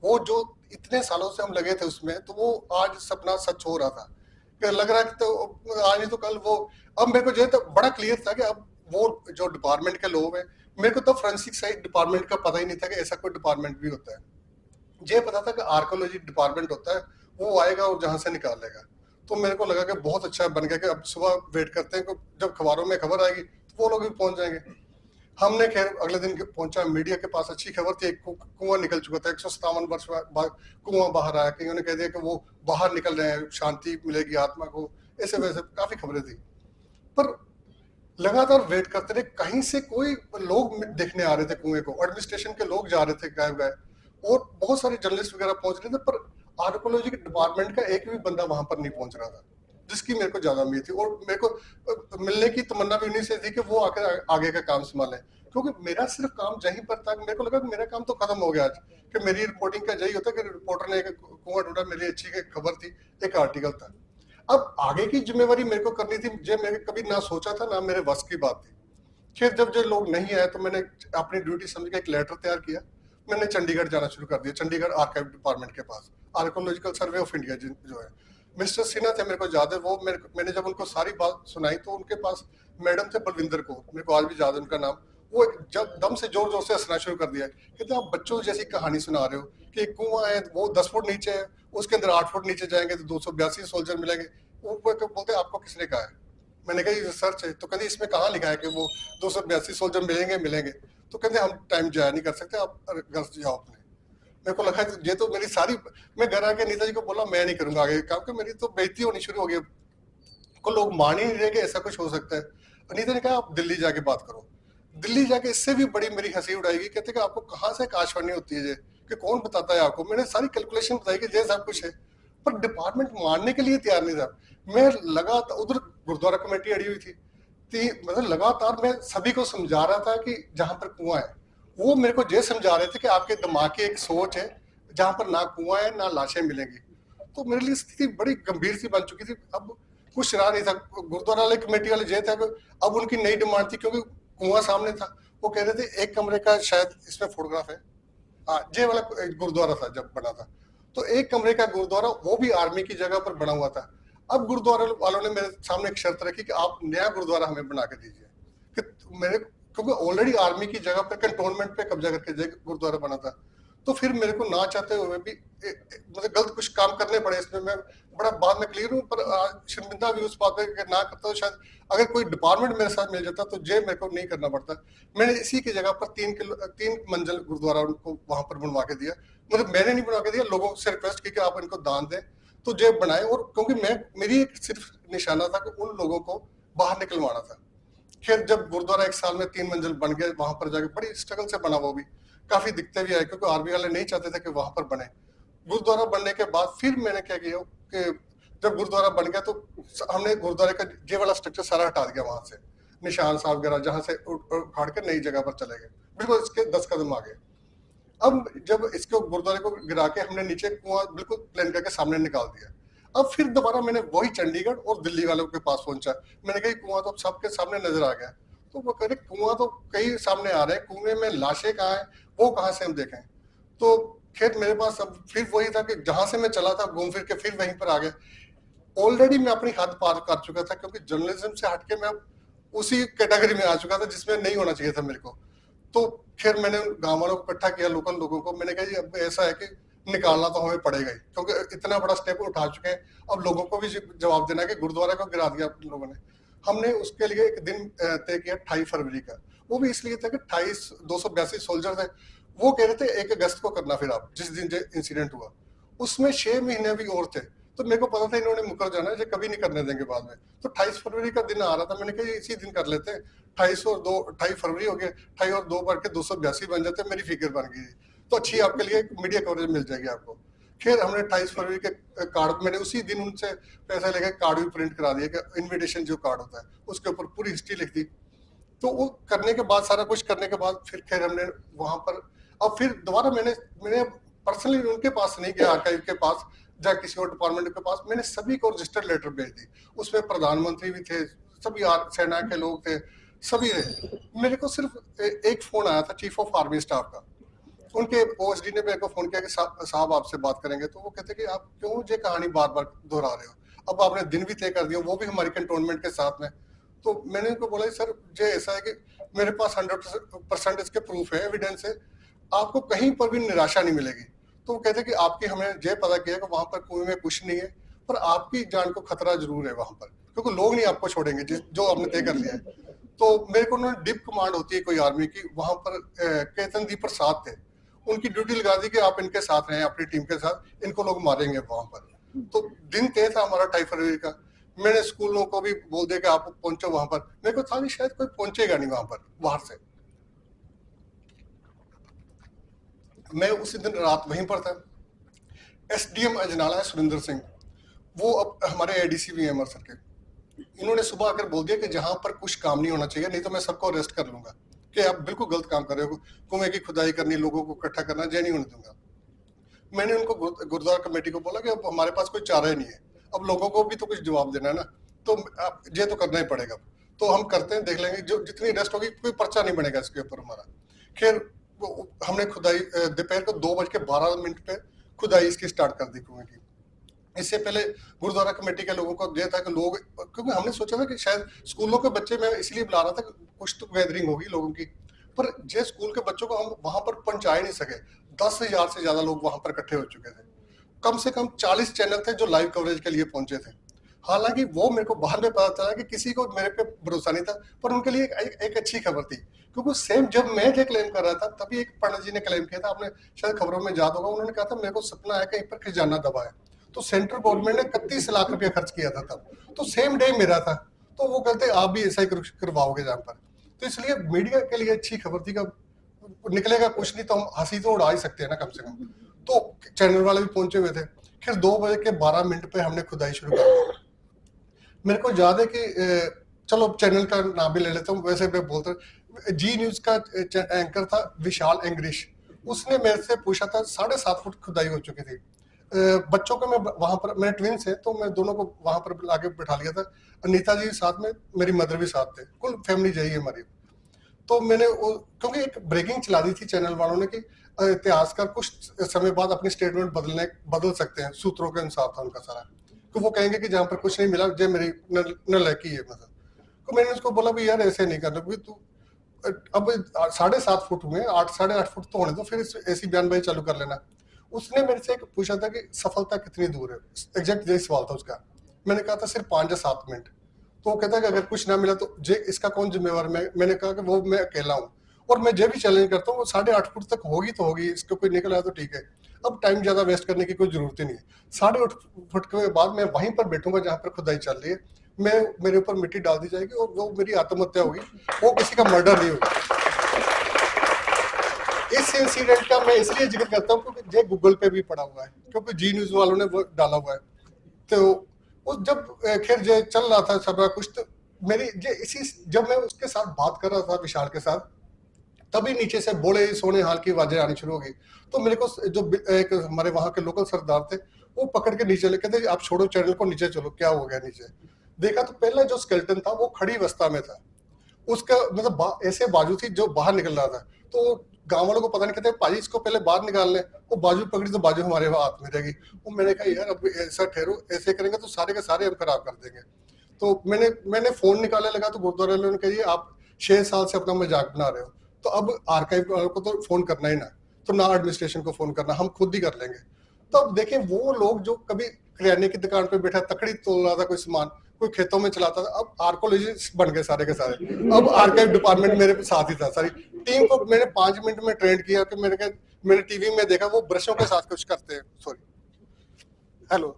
वो जो इतने सालों से हम लगे थे उसमें, तो वो आज सपना सच हो रहा था कि लग रहा है कि तो आज नहीं तो कल वो। अब मेरे को जो तो बड़ा क्लियर था कि अब वो जो डिपार्टमेंट के लोग हैं, मेरे को तो फोरेंसिक साइड डिपार्टमेंट का पता ही नहीं था कि ऐसा कोई डिपार्टमेंट भी होता है। ये पता था कि आर्कोलॉजी डिपार्टमेंट होता है, वो आएगा और जहां से निकाल लेगा। तो मेरे को लगा कि बहुत अच्छा बन गया कि अब सुबह वेट करते हैं कि जब अखबारों में खबर आएगी तो वो लोग भी पहुंच जाएंगे। हमने खैर अगले दिन पहुंचा, मीडिया के पास अच्छी खबर थी, एक कुआं निकल चुका था, 157 वर्ष बाद कुआं बाहर आया, कईयों ने कह दिया कि वो बाहर निकल रहे हैं, शांति मिलेगी आत्मा को, ऐसे वैसे काफी खबरें थी। पर लगातार वेट करते रहे, कहीं से कोई लोग देखने आ रहे थे कुएं को, एडमिनिस्ट्रेशन के लोग जा रहे थे गायब गायब, और बहुत सारे जर्नलिस्ट वगैरह पहुंच रहे थे, पर आर्कोलॉजी के डिपार्टमेंट का एक भी बंदा वहां पर नहीं पहुंच रहा था, जिसकी मेरे को ज्यादा उम्मीद थी। और मेरे को मिलने की तमन्ना भी उन्हीं से थी कि वो आकर आगे का काम संभाले, क्योंकि मेरा सिर्फ काम यहीं पर था। मेरे को लगा कि मेरा काम तो खत्म हो गया आज, कि मेरी रिपोर्टिंग का यही होता कि रिपोर्टर ने एक कुआं ढूंढा, मेरी अच्छी खबर थी, एक आर्टिकल था। अब आगे की जिम्मेवारी मेरे को करनी थी, जो मैंने कभी ना सोचा था, ना मेरे बस की बात थी। फिर जब जो लोग नहीं आए तो मैंने अपनी ड्यूटी समझ के एक लेटर तैयार किया, मैंने चंडीगढ़ जाना शुरू कर दिया, चंडीगढ़ आर्काइव डिपार्टमेंट के पास, आर्कोलॉजिकल सर्वे ऑफ इंडिया जो है, मिस्टर सिन्हा थे मेरे को याद है। वो मैंने जब उनको सारी बात सुनाई तो उनके पास मैडम थे बलविंदर कौर, मेरे को आज भी याद है उनका नाम। वो जब दम से जोर जोर से हंसना शुरू कर दिया, कहते आप बच्चों जैसी कहानी सुना रहे हो कि एक कुआं है, वो 10 फुट नीचे है, उसके अंदर 8 फुट नीचे जाएंगे तो 282 सोल्जर मिलेंगे। वो बोलते आपको किसने कहा है? मैंने कहा ये रिसर्च है। तो कहते इसमें कहाँ लिखा है कि वो 282 सोल्जर मिलेंगे? तो कहते हम टाइम जाया नहीं कर सकते, आप घर जाओ अपने। मेरे को लगा ये तो मेरी सारी, मैं घर आके नीता जी को बोला मैं नहीं करूंगा आगे काम, कि मेरी तो बेइज्जती होनी शुरू हो गई, को लोग मान ही नहीं रहे कि ऐसा कुछ हो सकता है। अनीता ने कहा आप दिल्ली जाके बात करो। दिल्ली जाके इससे भी बड़ी मेरी हंसी उड़ाएगी, कहते कि आपको कहाँ से आकाशवाणी होती है, कि कौन बताता है आपको? मैंने सारी कैलकुलेशन बताई कि ये सब कुछ है, पर डिपार्टमेंट मानने के लिए तैयार नहीं था। मैं लगातार उधर गुरुद्वारा कमेटी अड़ी हुई थी, मतलब लगातार मैं सभी को समझा रहा था कि जहां पर कुआं है, वो मेरे को ये समझा रहे थे कि आपके दिमाग की एक सोच है जहां पर ना कुआं है ना लाशें मिलेंगी। तो मेरे लिए स्थिति बड़ी गंभीर सी बन चुकी थी। अब कुछ रहा नहीं था, गुरुद्वारा वाले कमेटी वाले ये था कि अब उनकी नई डिमांड थी, क्योंकि कुआं सामने था, वो कह रहे थे एक कमरे का शायद इसमें फोटोग्राफ है, हाँ ये वाला गुरुद्वारा था जब बना था, तो एक कमरे का गुरुद्वारा, वो भी आर्मी की जगह पर बना हुआ था। अब गुरुद्वारा वालों ने मेरे सामने एक शर्त रखी कि आप नया गुरुद्वारा हमें बना के दीजिए, कि मेरे, क्योंकि ऑलरेडी आर्मी की जगह पर कंटोनमेंट पे कब्जा करके गुरुद्वारा बना था। तो फिर मेरे को ना चाहते हुए भी मतलब गलत कुछ काम करने पड़े इसमें। मैं बड़ा बाद में क्लियर हूँ, पर शर्मिंदा भी उस बात पे कि ना करता हूँ। शायद अगर कोई डिपार्टमेंट मेरे साथ मिल जाता तो ये मेरे को नहीं करना पड़ता। मैंने इसी की जगह पर 3 मंजिल गुरुद्वारा उनको वहां पर बनवा के दिया। मतलब मैंने नहीं बनवा के दिया, लोगों से रिक्वेस्ट की कि आप इनको दान दें, तो ये बनाए। और क्योंकि मेरी एक सिर्फ निशाना था कि उन लोगों को बाहर निकलवाना था। फिर जब गुरुद्वारा 1 साल में 3 मंजिल बन गए, वहां पर जाके बड़ी स्ट्रगल से बना वो भी, काफी दिक्कतें भी आई, क्योंकि आर्मी वाले नहीं चाहते थे कि वहां पर बने। गुरुद्वारा बनने के बाद फिर मैंने क्या किया कि जब गुरुद्वारा बन गया तो हमने गुरुद्वारे का ये वाला स्ट्रक्चर सारा हटा दिया, वहां से निशान साहब वगैरह जहां से उखाड़ के नई जगह पर चले गए, बिल्कुल इसके 10 कदम आगे। अब जब इसको गुरुद्वारे को गिरा के हमने नीचे कुआं बिल्कुल प्लेन करके सामने निकाल दिया। अब फिर दोबारा मैंने वही चंडीगढ़ और दिल्ली वालों के पास पहुंचा, मैंने कहा कुआं तो सबके सामने नजर आ गया। तो वो कह रहे कुआं तो कई सामने आ रहे हैं, कुएं में लाशें कहाँ हैं, वो कहाँ से हम देखें। तो खैर मेरे पास अब फिर वही था कि जहां से मैं चला था घूम फिर के फिर वहीं पर आ गया। ऑलरेडी मैं अपनी हद पार कर चुका था, क्योंकि जर्नलिज्म से हटके मैं उसी कैटेगरी में आ चुका था जिसमें नहीं होना चाहिए था मेरे को। तो खैर मैंने गांव वालों को इकट्ठा किया, लोकल लोगों को, मैंने कहा जी अब ऐसा है कि निकालना तो हमें पड़ेगा ही, क्योंकि इतना बड़ा स्टेप उठा चुके हैं, अब लोगों को भी जवाब देना है कि गुरुद्वारा को गिरा दिया आप लोगों ने। हमने उसके लिए एक दिन तय किया 28 फरवरी का, वो भी इसलिए था कि 282 सोल्जर थे, वो कह रहे थे 1 अगस्त को करना, फिर आप जिस दिन इंसिडेंट हुआ उसमें 6 महीने भी और थे, तो मेरे को पता था इन्होंने मुकर जाना है, कभी नहीं करने देंगे बाद में। तो 28 फरवरी का दिन आ रहा था, मैंने कहा इसी दिन कर लेते हैं, 28 फरवरी हो गया, 28 और 2 बढ़ के 282 बन जाते, मेरी फिगर बन गई, तो अच्छी आपके लिए मीडिया कवरेज मिल जाएगी आपको। खैर हमने 28 फरवरी के कार्ड, मैंने उसी दिन उनसे पैसा लेकर कार्ड भी प्रिंट करा दिया कि इन्विटेशन जो कार्ड होता है उसके ऊपर पूरी हिस्ट्री लिख दी। तो वो करने के बाद, सारा कुछ करने के बाद फिर खैर हमने वहां पर, अब फिर दोबारा मैंने पर्सनली उनके पास नहीं गया, आर्काइव के पास या किसी और डिपार्टमेंट के पास, मैंने सभी को रजिस्टर्ड लेटर भेज दी। उसमें प्रधानमंत्री भी थे, सभी सेना के लोग थे, सभी थे। मेरे को सिर्फ एक फोन आया था चीफ ऑफ आर्मी स्टाफ का, उनके ओएसडी ने मेरे को फोन किया कि साहब आपसे बात करेंगे। तो वो कहते कि आप क्यों ये कहानी बार बार दोहरा रहे हो, अब आपने दिन भी तय कर दिया, वो भी हमारी कंटोनमेंट के साथ में। तो मैंने उनको बोला सर ये ऐसा है कि मेरे पास 100% इसके प्रूफ है, एविडेंस है, आपको कहीं पर भी निराशा नहीं मिलेगी। तो वो कहते कि आपकी हमें ये पता किया कि वहां पर कुएं में कुछ नहीं है, पर आपकी जान को खतरा जरूर है वहां पर, क्योंकि लोग नहीं आपको छोड़ेंगे जो आपने तय कर लिया है। तो मेरे को उन्होंने डिप कमांड होती है कोई आर्मी की, वहां पर केतनदीप प्रसाद थे, उनकी ड्यूटी लगा दी कि आप इनके साथ रहें, अपनी टीम के साथ, इनको लोग मारेंगे वहां पर। तो दिन तय था हमारा 28 फरवरी का, मैंने स्कूलों को भी बोल दिया कि आप पहुंचो वहां पर। मेरे को था शायद कोई पहुंचेगा नहीं वहां पर बाहर से। मैं उसी दिन रात वहीं पर था। एसडीएम अजनाला है सुरेंद्र सिंह, वो अब हमारे एडीसी भी हैं अमृतसर के, इन्होंने सुबह आकर बोल दिया कि जहां पर कुछ काम नहीं होना चाहिए, नहीं तो मैं सबको अरेस्ट कर लूंगा, कि आप बिल्कुल गलत काम कर रहे हो, कुएं की खुदाई करनी, लोगों को इकट्ठा करना, ये नहीं होने दूंगा। मैंने उनको गुरुद्वारा कमेटी को बोला कि अब हमारे पास कोई चारा ही नहीं है, अब लोगों को भी तो कुछ जवाब देना है ना, तो ये तो करना ही पड़ेगा। तो हम करते हैं, देख लेंगे, जो जितनी अरेस्ट होगी कोई पर्चा नहीं बनेगा इसके ऊपर हमारा। खैर हमने खुदाई दोपहर को 2:12 पे खुदाई इसकी स्टार्ट कर दी कुएं की। इससे पहले गुरुद्वारा कमेटी के लोगों को यह था कि लोग, क्योंकि हमने सोचा था कि शायद स्कूलों के बच्चे, मैं इसलिए बुला रहा था कि कुछ तो गैदरिंग होगी लोगों की, पर जे स्कूल के बच्चों को हम वहां पर पहुंचा ही नहीं सके। 10,000 से ज्यादा लोग वहां पर इकट्ठे हो चुके थे, कम से कम 40 चैनल थे जो लाइव कवरेज के लिए पहुंचे थे। हालांकि वो मेरे को बाद में पता चला कि किसी को मेरे पे भरोसा नहीं था, पर उनके लिए एक अच्छी खबर थी, क्योंकि सेम जब मैं ये क्लेम कर रहा था तभी एक पंडित जी ने क्लेम किया था, आपने शायद खबरों में याद होगा, उन्होंने कहा था मेरे को सपना है कहीं पर खजाना दबा है। तो सेंट्रल गवर्नमेंट ने 31 लाख रुपया खर्च किया था तब, तो सेम डे मेरा था। तो वो कहते आप भी ऐसा ही करवाओगे जहाँ पर। तो इसलिए मीडिया के लिए अच्छी खबर थी कि निकलेगा कुछ नहीं तो हम हंसी तो उड़ा ही सकते हैं ना कम से कम। तो चैनल वाले भी पहुंचे हुए थे। फिर 2:12 पे हमने खुदाई शुरू कर दी। मेरे को याद है कि चलो चैनल का नाम भी ले लेता हूँ, वैसे मैं बोलता, जी न्यूज का एंकर था विशाल एंग्रिश, उसने मेरे से पूछा था 7.5 फुट खुदाई हो चुकी थी। बच्चों को मैं वहां पर, मेरे ट्विंस है तो मैं दोनों को वहां पर लाके बैठा लिया था, अनीता जी साथ में, मेरी मदर भी साथ थे, कुल फैमिली जाइए हमारी। तो मैंने क्योंकि एक ब्रेकिंग चला दी थी चैनल वालों ने कि इतिहासकार कुछ समय बाद अपनी स्टेटमेंट बदल सकते हैं, सूत्रों के अनुसार था उनका सारा, तो वो कहेंगे कि जहां पर कुछ नहीं मिला जे मेरी नलायकी है मतलब। तो मैंने उसको बोला भी यार ऐसे नहीं करना, क्योंकि तू अब 7.5 फुट हुए, 8-8.5 फुट तो होने दो, फिर ऐसी बयानबाजी चालू कर लेना। उसने मेरे से पूछा था कि सफलता कितनी दूर है, एग्जैक्ट यही सवाल था उसका। मैंने कहा था सिर्फ 5 या 7 मिनट। तो वो कहता है कि अगर कुछ ना मिला तो जे इसका कौन जिम्मेवार। मैंने कहा कि वो मैं अकेला हूँ, और मैं जो भी चैलेंज करता हूँ वो 8.5 फुट तक होगी तो होगी, इसको कोई निकल आया तो ठीक है, अब टाइम ज्यादा वेस्ट करने की कोई जरूरत ही नहीं है। 8.5 फुट के बाद मैं वहीं पर बैठूंगा जहां पर खुदाई चल रही है, मैं मेरे ऊपर मिट्टी डाल दी जाएगी और वो मेरी आत्महत्या होगी, वो किसी का मर्डर नहीं होगा। इस इंसिडेंट का मैं इसलिए जिक्र करता हूँ क्योंकि ये गूगल पे भी पड़ा हुआ है, क्योंकि जी न्यूज वालों ने वो डाला हुआ है। तो वो जब खैर जो चल रहा था सब कुछ, तो मेरी ये इसी जब मैं उसके साथ बात कर रहा था विशाल के साथ, तभी नीचे से बोले सोने हाल की आवाजें आनी शुरू हो गई। तो मेरे को जो एक हमारे वहां के लोकल सरदार थे वो पकड़ के नीचे लेके थे, आप छोड़ो चैनल को, नीचे चलो, क्या हो गया। नीचे देखा तो पहला जो स्केलेटन था वो खड़ी अवस्था में था, उसका मतलब ऐसे बाजू थी जो बाहर निकल रहा था। तो गांव वालों को पता नहीं, कहते भाजी इसको पहले बाहर निकाल लें। वो बाजू पकड़ी तो बाजू हमारे हाथ में रहेगी। वो मैंने कहा यार अब ऐसा ठहरो, ऐसे करेंगे तो सारे के सारे हम खराब कर देंगे। तो मैंने फोन निकालने लगा तो गुरुद्वारे वालों ने कहा आप 6 साल से अपना मजाक बना रहे हो, तो अब आर्काइव वालों को तो फोन करना ही ना, तो ना एडमिनिस्ट्रेशन को फोन करना, हम खुद ही कर लेंगे। तो अब देखें वो लोग जो कभी किराने की दुकान पे बैठा तकड़ी तोल रहा था कोई सामान, कोई खेतों में चलाता था, अब आर्कोलॉजिस्ट बन गए सारे के सारे। अब आर्काइव डिपार्टमेंट मेरे साथ ही था। सारी टीम को मैंने 5 मिनट में ट्रेंड किया कि मैंने टीवी में देखा वो ब्रशों के साथ कुछ करते हैं। Sorry, hello.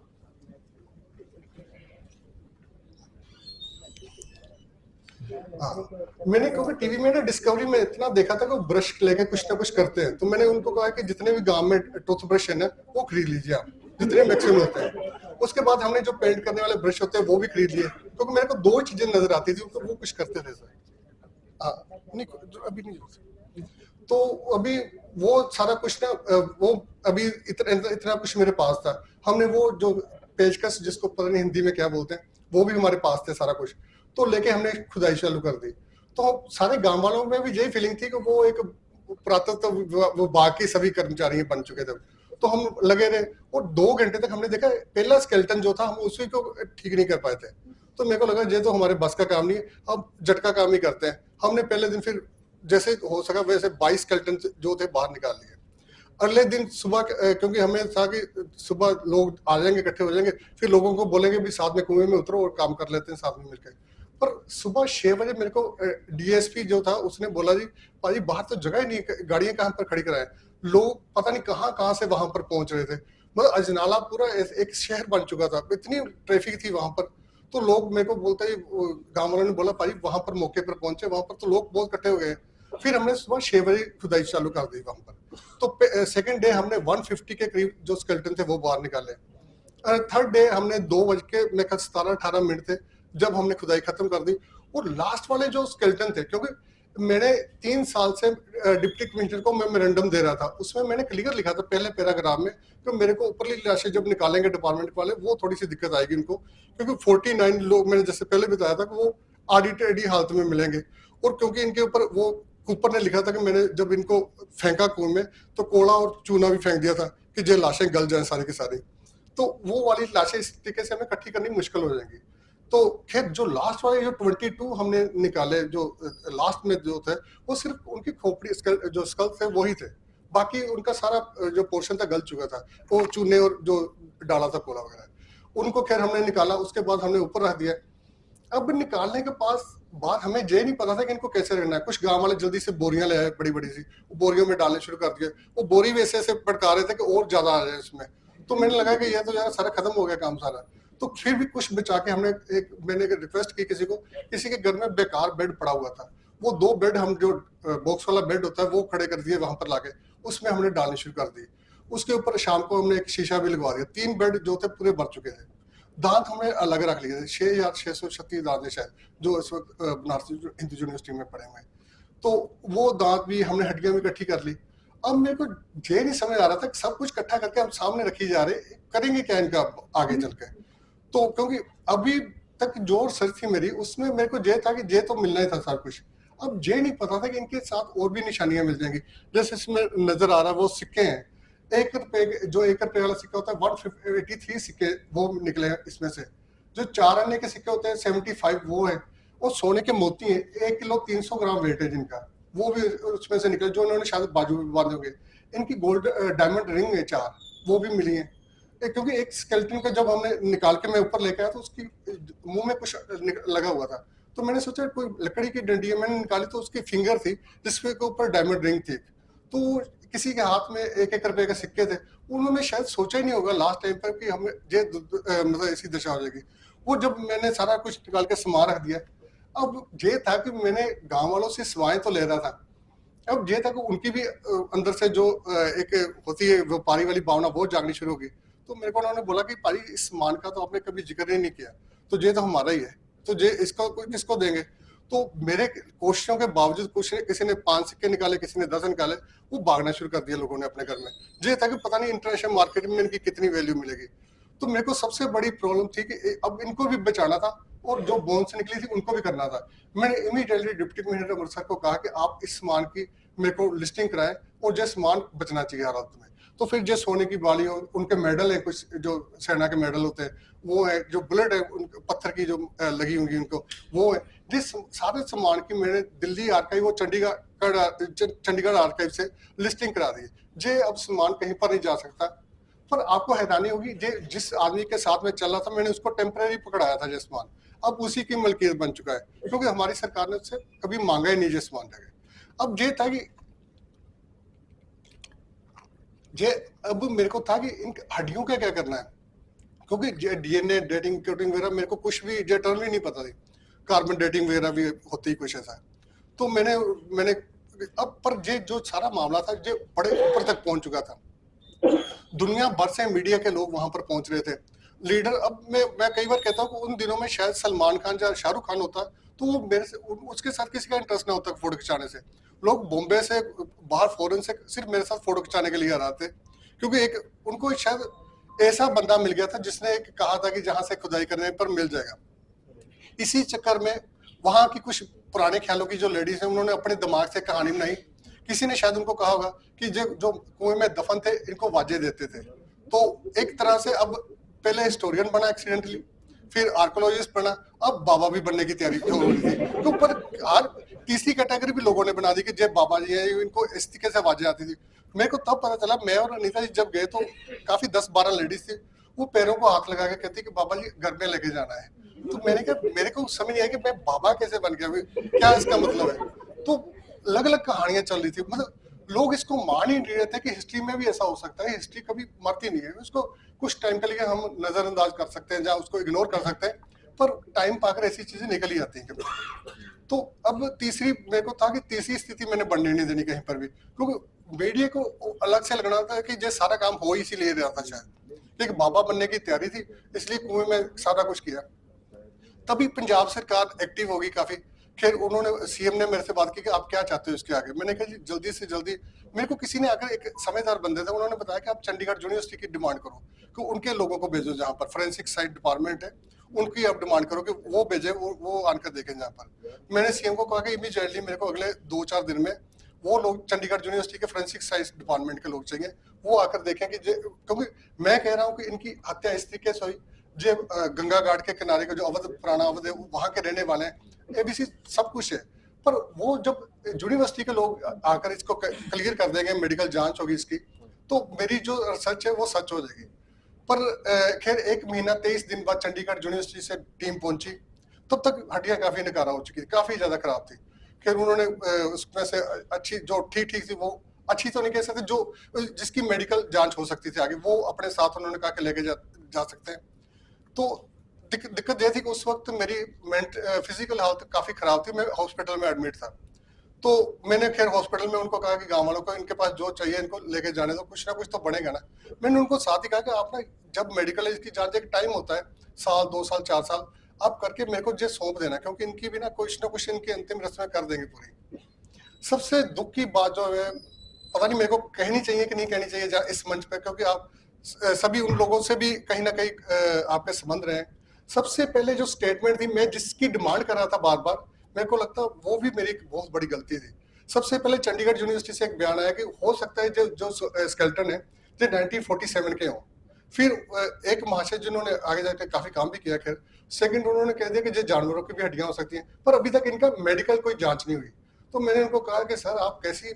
हाँ, मैंने क्योंकि टीवी में ना डिस्कवरी में इतना देखा था कि वो ब्रश लेके कुछ ना कुछ करते हैं, तो मैंने उनको कहा कि जितने भी गांव में टूथब्रश है ना वो खरीद लीजिए आप, जितने मैक्सिमम होते हैं। उसके बाद हमने जो पेंट करने वाले ब्रश होते हैं वो भी खरीद लिए, क्योंकि मेरे को 2 चीजें नजर आती थी, तो वो कुछ करते थे सर। हाँ, नहीं अभी नहीं। तो अभी वो सारा कुछ ना वो अभी इतना कुछ मेरे पास था। हमने वो जो पेचकस जिसको पता नहीं हिंदी में क्या बोलते हैं, वो भी हमारे पास थे सारा कुछ, तो लेके हमने खुदाई चालू कर दी। तो सारे गांव वालों में भी यही फीलिंग थी कि वो एक पुरातत्व विभाग के सभी कर्मचारी बन चुके थे। तो हम लगे रहे और 2 घंटे तक हमने देखा पहला स्केलेटन जो था हम उसी को ठीक नहीं कर पाए थे। तो मेरे को लगा ये तो हमारे बस का काम नहीं है, अब झटका काम ही करते हैं। हमने पहले दिन फिर जैसे हो सका वैसे 22 स्केलेटन जो थे बाहर निकाल लिए। अगले दिन सुबह क्योंकि हमें था कि सुबह लोग आ जाएंगे, इकट्ठे हो जाएंगे, फिर लोगों को बोलेंगे भी साथ में कुएं में उतरो और काम कर लेते हैं साथ में मिलकर। पर सुबह 6 बजे मेरे को डीएसपी जो था उसने बोला जी भाई बाहर तो जगह ही नहीं, गाड़ियां कहाँ पर खड़ी कराएं। लोग पता नहीं कहाँ से वहां पर पहुंच रहे थे। मतलब अजनाला पूरा एक शहर बन चुका था, इतनी ट्रैफिक थी वहां पर। तो लोग मेरे को बोलते ही गाँव वालों ने बोला भाई वहां पर मौके पर पहुंचे, वहां पर तो लोग बहुत इकट्ठे हो गए। फिर हमने सुबह 6 बजे खुदाई चालू कर दी वहां पर। तो सेकंड डे हमने 150 के करीब जो स्केलेटन थे वो बाहर निकाले। थर्ड डे हमने 2:17-18 थे जब हमने खुदाई खत्म कर दी। और लास्ट वाले जो स्केलेटन थे, क्योंकि मैंने 3 साल से डिप्टी कमिश्नर को मेमोरेंडम दे रहा था, उसमें मैंने क्लियर लिखा था पहले पैराग्राफ में कि मेरे को ऊपरली लाशें जब निकालेंगे डिपार्टमेंट वाले वो थोड़ी सी दिक्कत आएगी उनको, क्योंकि 49 लोग मैंने जैसे पहले बताया था कि वो आडी टेढ़ी हालत में मिलेंगे। और क्योंकि इनके ऊपर वो ऊपर ने लिखा था कि मैंने जब इनको फेंका कुएं में तो कोड़ा और चूना भी फेंक दिया था कि ये लाशें गल जाएं सारी की सारी। तो वो वाली लाशें इस तरीके से हमें इकट्ठी करनी मुश्किल हो जाएंगी। तो खैर जो लास्ट वाले जो 22 हमने निकाले, जो लास्ट में जो थे वो सिर्फ उनकी खोपड़ी जो स्कल थे वही थे, बाकी उनका सारा जो पोर्शन था गल चुका था, वो चूने और जो डाला था कोला वगैरह, उनको खैर हमने निकाला। उसके बाद हमने ऊपर रख दिया। अब निकालने के पास बात हमें ये नहीं पता था कि इनको कैसे रखना है। कुछ गांव वाले जल्दी से बोरियां ले आए बड़ी बड़ी सी, बोरियों में डालने शुरू कर दिए। वो बोरी वैसे ऐसे पटका रहे थे कि और ज्यादा आ जाए इसमें। तो मैंने लगा कि ये तो यार सारा खत्म हो गया काम सारा। तो फिर भी कुछ बचा के मैंने रिक्वेस्ट की किसी के घर में बेकार बेड पड़ा हुआ था, वो 2 बेड हम जो बॉक्स वाला बेड होता है वो खड़े कर दिए वहां पर लाके, उसमें हमने डालनी शुरू कर दी। उसके ऊपर शाम को हमने एक शीशा भी लगवा दिया। 3 बेड जो थे पूरे भर चुके थे। दांत हमने अलग रख लिए थे, 6,636 दांत है शायद जो इस वक्त बनारस हिंदू यूनिवर्सिटी में पड़े हुए हैं। तो वो दांत भी हमने हड्डियां भी इकट्ठी कर ली। अब मेरे को ये नहीं समझ आ रहा था कि सब कुछ इकट्ठा करके हम सामने रखी जा रहे, करेंगे क्या इनका आगे चल के। तो क्योंकि अभी तक जो सर्च थी मेरी उसमें मेरे को ये था कि ये तो मिलना ही था सब कुछ। अब ये नहीं पता था कि इनके साथ और भी निशानियां मिल जाएंगी। जैसे इसमें नजर आ रहा है वो सिक्के हैं, 1 रुपए जो 1 रुपए वाला सिक्का होता है 183 सिक्के वो निकले हैं इसमें से। जो 4 आने के सिक्के होते हैं 75 वो है। और सोने के मोती है 1 किलो 300 ग्राम वेट है जिनका, वो भी उसमें से निकले जो उन्होंने शायद बाजू में बांधे होंगे। इनकी गोल्ड डायमंड रिंग है 4, वो भी मिली है। क्योंकि एक स्केलेटन का जब हमने निकाल के मैं ऊपर लेके आया तो उसकी मुंह में कुछ लगा हुआ था, तो मैंने सोचा कोई लकड़ी की डंडी है, मैंने निकाली तो उसकी फिंगर थी जिसके ऊपर डायमंड रिंग थी। तो किसी के हाथ में 1-1 रुपए के सिक्के थे, उन्होंने शायद सोचा ही नहीं होगा लास्ट टाइम पर कि हमें ये मतलब ऐसी दशा हो जाएगी। वो जब मैंने सारा कुछ निकाल के समा रख दिया, अब ये था कि मैंने गाँव वालों से सेवाएं तो ले रहा था, अब ये था कि उनकी भी अंदर से जो एक होती है व्यापारी वाली भावना वो जागनी शुरू होगी। तो मेरे को उन्होंने बोला कि भाई इस सामान का तो आपने कभी जिक्र ही नहीं किया, तो ये तो हमारा ही है, तो ये इसका कोई किसको देंगे। तो मेरे कोशिशों के बावजूद कुछ किसी ने 5 सिक्के निकाले, किसी ने 10 निकाले, वो भागना शुरू कर दिया लोगों ने अपने घर में। ये था कि पता नहीं इंटरनेशनल मार्केट में इनकी कितनी वैल्यू मिलेगी। तो मेरे को सबसे बड़ी प्रॉब्लम थी कि अब इनको भी बचाना था और जो बोन से निकली थी उनको भी करना था। मैंने इमीडिएटली डिप्टी कमिश्नर अमृतसर को कहा कि आप इस सामान की मेरे को लिस्टिंग कराएं और जो सामान बचना चाहिए हालत में। तो फिर जो सोने की बाली हो, उनके मेडल है, कुछ जो सेना के मेडल होते हैं वो है, जो बुलेट है पत्थर की जो लगी होंगी उनको वो है, जिस सारे सामान की मैंने दिल्ली आर्काइव और चंडीगढ़ आर्काइव से लिस्टिंग करा दी। जे अब सामान कहीं पर नहीं जा सकता। पर आपको हैरानी होगी, जिस आदमी के साथ में चल रहा था मैंने उसको टेम्परेरी पकड़ाया था, सामान अब उसी की मलकियत बन चुका है, क्योंकि हमारी सरकार ने उससे कभी मांगा ही नहीं ये सामान जगह। अब ये था कि अब मेरे को था कि इन हड्डियों का क्या करना है, क्योंकि डीएनए डेटिंग कोटिंग वगैरह मेरे को कुछ भी ये टर्म ही नहीं पता थी, कार्बन डेटिंग वगैरह भी होती ही कुछ ऐसा। तो मैंने अब पर ये जो सारा मामला था ये बड़े ऊपर तक पहुंच चुका था, दुनिया भर से मीडिया के लोग वहां पर पहुंच रहे थे, लीडर। अब मैं कई बार कहता हूँ कि उन दिनों में शायद सलमान खान या शाहरुख खान होता तो वो मेरे से उसके साथ किसी का इंटरेस्ट ना होता फोटो खिंचाने से। लोग बॉम्बे से बाहर फॉरेन से सिर्फ मेरे साथ फोटो खिंचाने के लिए आ रहे थे, क्योंकि एक उनको शायद ऐसा बंदा मिल गया था जिसने एक कहा था कि जहां से खुदाई करने पर मिल जाएगा। इसी चक्कर में वहां की कुछ पुराने ख्यालों की जो लेडीज है उन्होंने अपने दिमाग से कहानी बनाई। किसी ने शायद उनको कहा होगा कि जो कुएं में दफन थे इनको वाजे देते थे। तो एक तरह से अब पहले हिस्टोरियन बना एक्सीडेंटली, फिर आर्कोलॉजिस्ट बना, अब बाबा भी बनने की तैयारी हो रही थी। तो पर हर तीसरी कैटेगरी भी लोगों ने बना दी कि जब बाबा जी है इनको इस तरीके से आवाजें आती थी। मेरे को तब पता चला, मैं और अनीता जी जब गए तो काफी 10-12 लेडीज थी, वो पैरों को हाथ लगा के कहती कि बाबा जी घर में लेके जाना है। तो मैंने कहा मेरे को समझ नहीं आया कि मैं बाबा कैसे बन गया, क्या इसका मतलब है। तो अलग अलग कहानियां चल रही थी, मतलब लोग इसको मान ही नहीं रहे थे कि हिस्ट्री में भी ऐसा हो सकता है। हिस्ट्री कभी मरती नहीं है, उसको कुछ टाइम के लिए हम नजरअंदाज कर सकते हैं या उसको इग्नोर कर सकते हैं, पर टाइम पाकर ऐसी चीजें निकल ही आती हैं कभी। तो अब तीसरी मेरे को था कि तीसरी स्थिति मैंने बनने नहीं देनी कहीं पर भी, क्योंकि मीडिया को अलग से लगना था कि ये सारा काम हो इसीलिए रहा था, शायद एक बाबा बनने की तैयारी थी इसलिए कुएं में सारा कुछ किया। तभी पंजाब सरकार एक्टिव होगी काफी। खैर उन्होंने सीएम ने मेरे से बात की कि आप क्या चाहते हो इसके आगे। मैंने कहा जी जल्दी से जल्दी, मेरे को किसी ने आकर एक समझदार बंदे थे उन्होंने बताया कि आप चंडीगढ़ यूनिवर्सिटी की डिमांड करो कि उनके लोगों को भेजो, जहाँ पर फोरेंसिक साइंस डिपार्टमेंट है उनकी आप डिमांड करो कि वो भेजे, वो आकर देखें जहाँ पर। मैंने सीएम को कहा कि इमीडिएटली मेरे को अगले 2-4 दिन में वो लोग चंडीगढ़ यूनिवर्सिटी के फोरेंसिक साइंस डिपार्टमेंट के लोग चाहिए, वो आकर देखें कि क्योंकि मैं कह रहा हूँ कि इनकी हत्या इस तरीके से हुई, जो गंगा घाट के किनारे का जो अवध पुराना अवध है वहां के रहने वाले हैं, एबीसी सब कुछ है। पर वो जब यूनिवर्सिटी के लोग आकर इसको क्लियर कर देंगे, मेडिकल जांच होगी इसकी, तो मेरी जो रिसर्च है वो सच हो जाएगी। पर खैर 1 महीना 23 दिन बाद चंडीगढ़ यूनिवर्सिटी से टीम पहुंची, तब तक हड्डियां काफी नकारा हो चुकी थी, काफी ज्यादा खराब थी। खैर उन्होंने उसमें से अच्छी जो ठीक थी, वो अच्छी तो नहीं कह सकते, जो जिसकी मेडिकल जांच हो सकती थी आगे, वो अपने साथ उन्होंने कहा कि लेके जा सकते हैं। तो दिक्कत यह थी कि उस वक्त मेरी फिजिकल हालत काफी खराब थी, मैं हॉस्पिटल में एडमिट था। तो मैंने खैर हॉस्पिटल में उनको कहा कि गांव वालों को इनके पास जो चाहिए इनको लेके जाने दो, कुछ ना कुछ तो बनेगा ना। मैंने उनको साथ ही कहा कि आप ना जब मेडिकल इसकी जांच एक टाइम होता है, 1 साल 2 साल 4 साल, आप करके मेरे को जो सौंप देना, क्योंकि इनकी भी ना कुछ इनकी अंतिम रस्में कर देंगे पूरी। सबसे दुख की बात जो है, पता नहीं मेरे को कहनी चाहिए कि नहीं कहनी चाहिए इस मंच पे, क्योंकि आप सभी उन लोगों से भी कहीं ना कहीं आपके संबंध रहे। सबसे पहले जो स्टेटमेंट थी मैं जिसकी डिमांड कर रहा था बार बार, मेरे को लगता वो भी मेरी बहुत बड़ी गलती थी। सबसे पहले चंडीगढ़ यूनिवर्सिटी से एक बयान आया कि हो सकता है जो स्केलेटन है जो 1947 के हों। फिर एक महाशय जिन्होंने आगे जाकर काफी काम भी किया, खैर सेकंड उन्होंने कह दिया कि जो जानवरों की भी हड्डियां हो सकती हैं, पर अभी तक इनका मेडिकल कोई जांच नहीं हुई। तो मैंने उनको कहा कि सर आप कैसी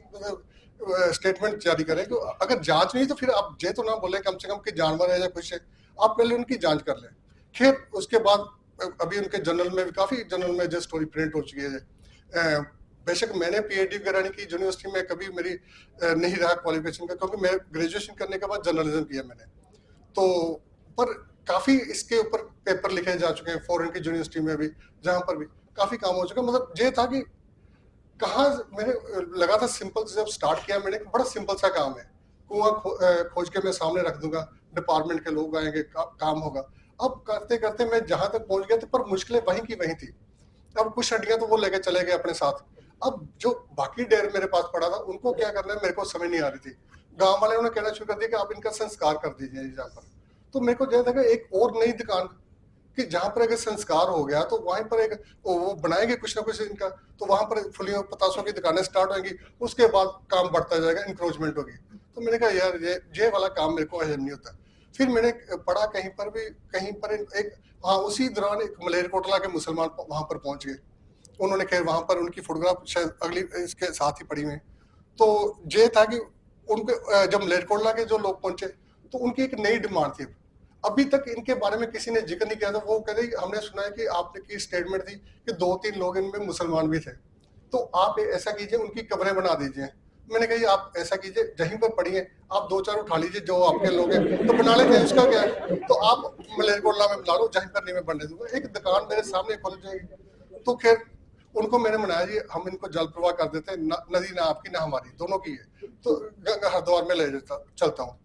स्टेटमेंट जारी करें कि अगर जांच नहीं तो फिर आप ये तो ना बोले कम से कम कि जानवर है या कुछ है, आप पहले उनकी जांच कर लें। खैर उसके बाद अभी उनके जर्नल में भी काफी जर्नल में जो स्टोरी प्रिंट हो चुकी है। बेशक मैंने पीएचडी वगैरह नहीं की यूनिवर्सिटी में, कभी मेरी नहीं रहा क्वालिफिकेशन का, क्योंकि मैं ग्रेजुएशन करने के बाद जर्नलिज्म किया मैंने। तो पर काफी इसके ऊपर पेपर लिखे जा चुके हैं फॉरेन की यूनिवर्सिटी में भी, जहां पर भी काफी काम हो चुका। मतलब ये था कि कहाँ मैंने लगा था सिंपल, जब स्टार्ट किया मैंने, बड़ा सिंपल सा काम है, कुआं खोज के मैं सामने रख दूंगा, डिपार्टमेंट के लोग आएंगे, काम होगा। अब करते करते मैं जहां तक पहुंच गया था, पर मुश्किलें वहीं की वहीं थी। अब कुछ हड्डियां तो वो लेके चले गए अपने साथ, अब जो बाकी ढेर मेरे पास पड़ा था उनको क्या करना है मेरे को समझ नहीं आ रही थी। गांव वाले उन्होंने कहना शुरू कर दिया कि आप इनका संस्कार कर दीजिए यहाँ पर। तो मेरे को जो था एक और नई दुकान, कि जहां पर अगर संस्कार हो गया तो वहीं पर एक वो बनाएंगे कुछ ना कुछ इनका, तो वहां पर फुलियों पतासों की दुकानें स्टार्ट होंगी, उसके बाद काम बढ़ता जाएगा, इंक्रोचमेंट होगी। तो मैंने कहा यार ये वाला काम मेरे को हजम नहीं होता। फिर मैंने पढ़ा कहीं पर भी, कहीं पर एक, हाँ उसी दौरान एक मलेरकोटला के मुसलमान वहां पर पहुंच गए, उन्होंने खैर वहां पर उनकी फोटोग्राफ शायद अगली इसके साथ ही पड़ी हुई। तो ये था कि उनके जब मलेरकोटला के जो लोग पहुंचे तो उनकी एक नई डिमांड थी, अभी तक इनके बारे में किसी ने जिक्र नहीं किया था। वो कह रहे हमने सुना है कि आपने की स्टेटमेंट थी कि 2-3 लोग इनमें मुसलमान भी थे, तो आप ऐसा कीजिए उनकी कब्रें बना दीजिए। मैंने कहा आप ऐसा कीजिए जहीं पर पड़ी है आप 2-4 उठा लीजिए, जो आपके लोग हैं तो बना लेते हैं, उसका क्या है, तो आप मलेरकोटला में बना लो, जहीं पर नहीं मैं बनने दूंगा, एक दुकान मेरे सामने खोल जाएगी। तो खैर उनको मैंने मनाया जी हम इनको जल प्रवाह कर देते हैं, नदी ना आपकी ना हमारी, दोनों की है, तो गंगा हरिद्वार में ले चलता हूँ।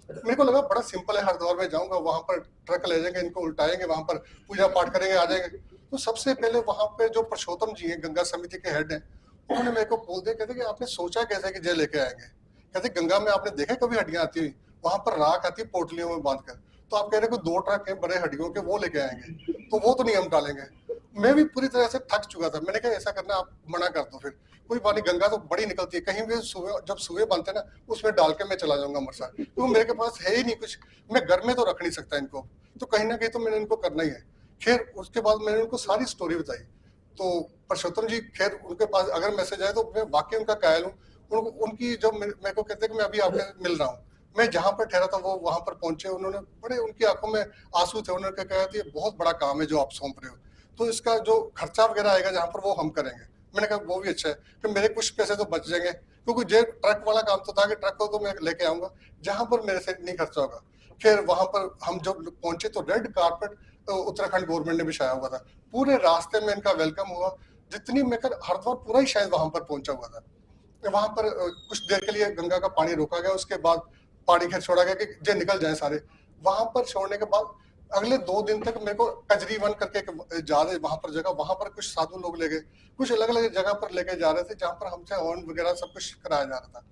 मेरे को लगा बड़ा सिंपल है, हरिद्वार में जाऊंगा, वहां पर ट्रक ले जाएंगे, इनको उल्टाएंगे, वहां पर पूजा पाठ करेंगे, आ जाएंगे। तो सबसे पहले वहां पे जो पुरुषोत्तम जी हैं, गंगा समिति के हेड हैं, उन्होंने मेरे को बोल दिया, कहते कि आपने सोचा कैसे कि जे लेके आएंगे, कहते गंगा में आपने देखा कभी हड्डियां आती हुई, वहां पर राख आती है पोटलियों में बांध कर, तो आप कह रहे हो 2 ट्रक है बड़े हड्डियों के वो लेके आएंगे, तो वो तो नहीं हम डालेंगे। मैं भी पूरी तरह से थक चुका था, मैंने कहा ऐसा करना आप मना कर दो, फिर कोई पानी, गंगा तो बड़ी निकलती है, कहीं भी सुबह जब सुबह बनते ना उसमें डाल के मैं चला जाऊंगा मरसा, क्योंकि मेरे के पास है ही नहीं कुछ, मैं घर में तो रख नहीं सकता इनको, तो कहीं ना कहीं तो मैंने इनको करना ही है। खैर उसके बाद मैंने उनको सारी स्टोरी बताई, तो पुरुषोत्तम जी खैर उनके पास अगर मैसेज आए तो मैं वाकई उनका कायल हूँ। उनकी जब मेरे को कहते हैं कि मैं अभी आपके मिल रहा हूँ, मैं जहां पर ठहरा था वो वहां पर पहुंचे, उन्होंने बड़े, उनकी आंखों में आंसू थे, उन्होंने कहा कि ये बहुत बड़ा काम है जो आप सौंप रहे हो, तो इसका जो खर्चा वगैरह आएगा जहां पर वो हम करेंगे। मैंने कहा वो भी अच्छा है, फिर मेरे कुछ पैसे तो बच जाएंगे, क्योंकि जो ट्रक वाला काम तो था कि ट्रक को तो मैं लेके आऊंगा जहां पर मेरे से नहीं खर्चा होगा। फिर वहां पर हम जब पहुंचे तो रेड कारपेट उत्तराखंड गवर्नमेंट ने बिछाया हुआ था, पूरे रास्ते में इनका वेलकम हुआ, जितनी मैं कर हरिद्वार पूरा ही शायद वहां पर पहुंचा हुआ था। वहां पर कुछ देर के लिए गंगा का पानी रोका गया, उसके बाद पानी खैर छोड़ा गया कि जे निकल जाए सारे। वहां पर छोड़ने के बाद अगले 2 दिन तक मेरे को कजरी वन करके जा रहे वहां पर जगह, वहां पर कुछ साधु लोग ले गए, कुछ अलग अलग जगह पर लेके जा रहे थे जहां पर हमसे हवन वगैरह सब कुछ कराया जा रहा था।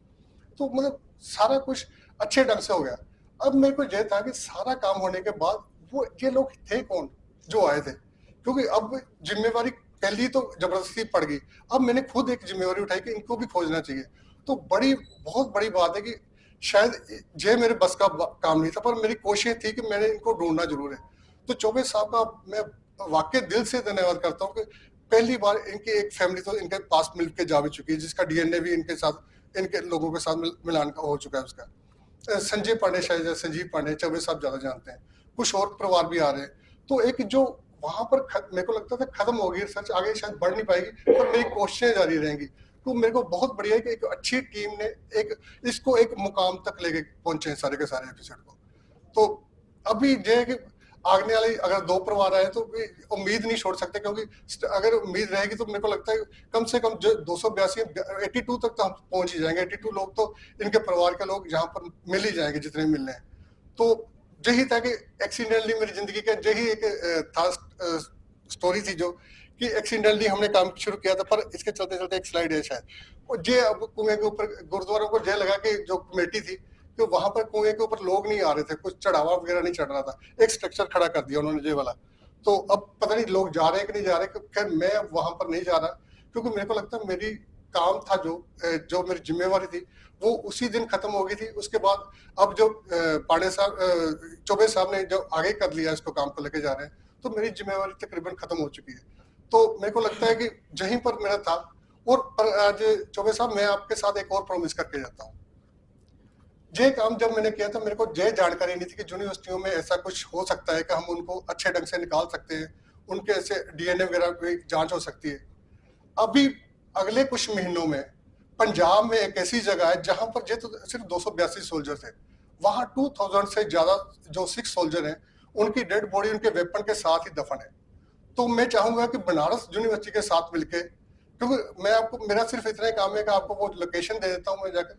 तो मतलब सारा कुछ अच्छे ढंग से हो गया। अब मेरे को यह था कि सारा काम होने के बाद वो ये लोग थे कौन जो आए थे, क्योंकि अब जिम्मेवारी पहली तो जबरदस्ती पड़ गई, अब मैंने खुद एक जिम्मेवारी उठाई कि इनको भी खोजना चाहिए। तो बहुत बड़ी बात है कि शायद ये मेरे बस का काम नहीं था, पर मेरी कोशिश थी कि मैंने इनको ढूंढना जरूर है। तो चौबे साहब का मैं वाकई दिल से धन्यवाद करता हूँ कि पहली बार इनकी एक फैमिली तो इनके पास मिल के जा भी चुकी है, जिसका डीएनए भी इनके साथ, इनके लोगों के साथ मिलान का हो चुका है उसका। संजय पांडे, शायद संजीव पांडे, चौबे साहब ज्यादा जानते हैं, कुछ और परिवार भी आ रहे हैं। तो एक जो वहां पर मेरे को लगता था खत्म होगी रिसर्च, आगे शायद बढ़ नहीं पाएगी, पर मेरी कोशिशें जारी रहेंगी। तो मेरे को बहुत बढ़िया है कि एक अच्छी टीम ने एक इसको एक मुकाम तक लेके पहुंचे हैं सारे के सारे एपिसोड को। तो अभी ये है कि आगने वाली अगर 2 परिवार आए तो उम्मीद नहीं छोड़ सकते, क्योंकि अगर उम्मीद रहेगी तो मेरे को लगता है कम से कम जो 282 82 तक तो हम पहुंच ही जाएंगे। 82 लोग तो इनके परिवार के लोग यहाँ पर मिल ही जाएंगे जितने मिलने हैं। तो यही था कि एक्सीडेंटली मेरी जिंदगी का यही एक था स्टोरी थी, जो कि एक्सीडेंटली हमने काम शुरू किया था, पर इसके चलते चलते एक स्लाइड है शायद, और जे अब कुएं के ऊपर गुरुद्वारों को जे लगा कि जो कमेटी थी कि वहां पर कुएं के ऊपर लोग नहीं आ रहे थे, कुछ चढ़ावा वगैरह नहीं चढ़ रहा था, एक स्ट्रक्चर खड़ा कर दिया उन्होंने जे वाला। तो अब पता नहीं लोग जा रहे हैं कि नहीं जा रहे, खैर मैं अब वहां पर नहीं जा रहा, क्योंकि मेरे को लगता है मेरी काम था जो मेरी जिम्मेवारी थी वो उसी दिन खत्म हो गई थी। उसके बाद अब जो पांडे साहब चौबे साहब ने जो आगे कर लिया इसको काम को लेके जा रहे हैं, तो मेरी जिम्मेवारी तकरीबन खत्म हो चुकी है। तो मेरे को लगता है कि यहीं पर मेरा था। और पर आज चौबे साहब मैं आपके साथ एक और प्रॉमिस करके जाता हूँ, ये काम जब मैंने किया था मेरे को ये जानकारी नहीं थी कि यूनिवर्सिटियों में ऐसा कुछ हो सकता है कि हम उनको अच्छे ढंग से निकाल सकते हैं, उनके ऐसे डीएनए वगैरह की जांच हो सकती है। अभी अगले कुछ महीनों में पंजाब में एक ऐसी जगह है जहां पर ये तो सिर्फ 282 सोल्जर थे, वहां 2000 से ज्यादा जो 6 सोल्जर हैं उनकी डेड बॉडी उनके वेपन के साथ ही दफन है। तो मैं चाहूंगा कि बनारस यूनिवर्सिटी के साथ मिलके क्योंकि मैं आपको, मेरा सिर्फ इतना ही काम है कि आपको वो लोकेशन दे देता हूँ, मैं जाकर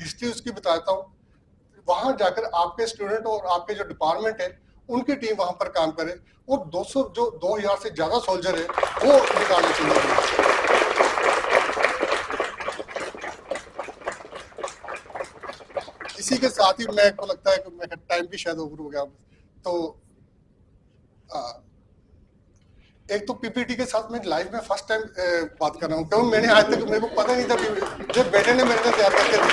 हिस्ट्री उसकी बताता हूँ, वहां जाकर आपके स्टूडेंट और आपके जो डिपार्टमेंट है उनकी टीम वहां पर काम करे और 200 जो 2000 से ज्यादा सोल्जर है वो निकालने चाहिए। इसी के साथ ही मेरे को लगता है कि मैं टाइम भी शायद ओवर हो गया, तो एक तो पीपीटी के साथ मैं लाइव में फर्स्ट टाइम बात कर रहा हूँ, क्योंकि मैंने आज तक, मेरे को पता नहीं था, जब बेटे ने मेरे को तैयार करके दी,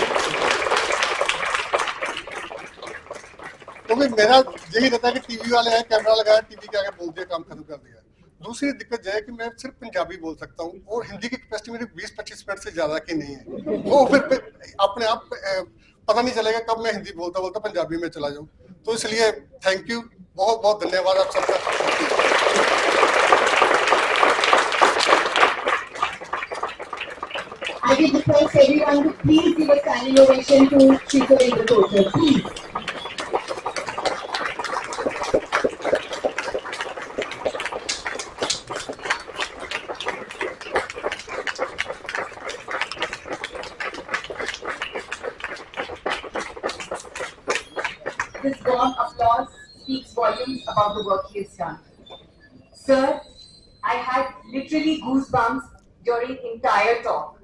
क्योंकि मेरा यही रहता है कि टीवी वाले हैं, कैमरा लगाया, टीवी के आगे बोल दिया, काम खत्म कर दिया। दूसरी दिक्कत यह है कि मैं सिर्फ पंजाबी बोल सकता हूँ और हिंदी की कैपेसिटी मेरी 20-25 मिनट से ज्यादा की नहीं है, वो फिर अपने आप पता नहीं चलेगा कब मैं हिंदी बोलता बोलता पंजाबी में चला जाऊँ। तो इसलिए थैंक यू, बहुत बहुत धन्यवाद आप सबका। I will request everyone to please give a standing ovation to Sri Surendra Kochhar, please. This warm applause speaks volumes about the work he has done. Sir, I had literally goosebumps during entire talk.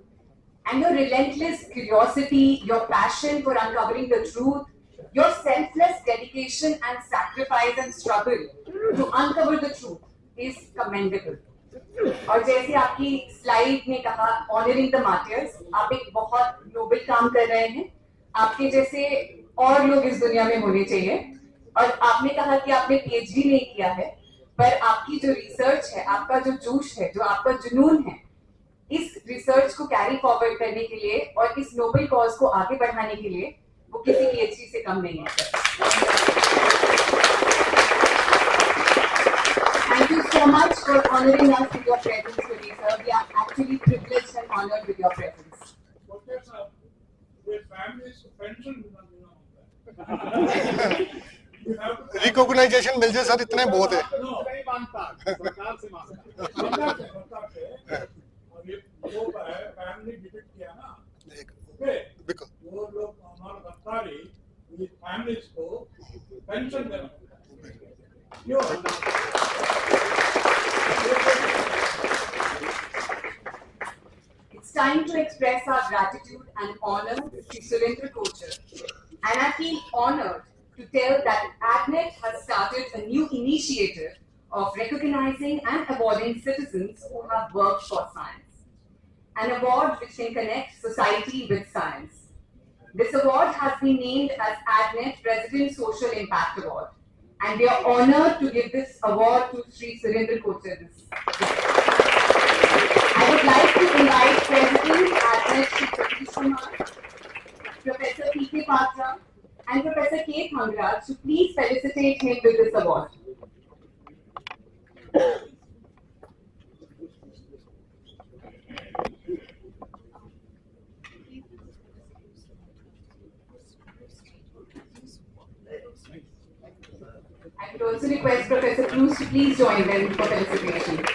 And your relentless curiosity, your passion for uncovering the truth, your selfless dedication and sacrifice and struggle to uncover the truth is commendable. और जैसे आपकी slide ने कहा, honouring the martyrs, आप एक बहुत Nobel काम कर रहे हैं। आपके जैसे और लोग इस दुनिया में होने चाहिए। और आपने कहा कि आपने पीएचडी नहीं किया है, पर आपकी जो रिसर्च है, आपका जो जोश है, जो आपका जुनून है, इस रिसर्च को कैरी फॉरवर्ड करने के लिए और इस नोबल कॉज को आगे बढ़ाने के लिए वो किसी पीएचडी से कम नहीं है। Thank you so much for honoring us with your presence today, sir. We are actually privileged and honored with your presence. Okay, sir. With families, pension recognition मिल जाए सर, इतने बहुत है। नहीं मांगता, सरकार से मांगता है। और ये लोग है, फैमिली विजिट किया ना, ओके, वो लोग हमारा गद्दारी, ये फैमिलीज को पेंशन देना, क्यों? It's time to express our gratitude and honor to Surendra Kochhar, and I feel honored to tell that ADNET has started a new initiative of recognizing and awarding citizens who have worked for science, an award which can connect society with science. This award has been named as ADNET President Social Impact Award, and we are honored to give this award to Sri Surendra Kochhar. I would like to invite President ADNET Sri Satish Kumar, Professor P.K. Patra, and Professor K. Thangraj to please felicitate him with this award. I would also request Professor Cruz to please join them for felicitation.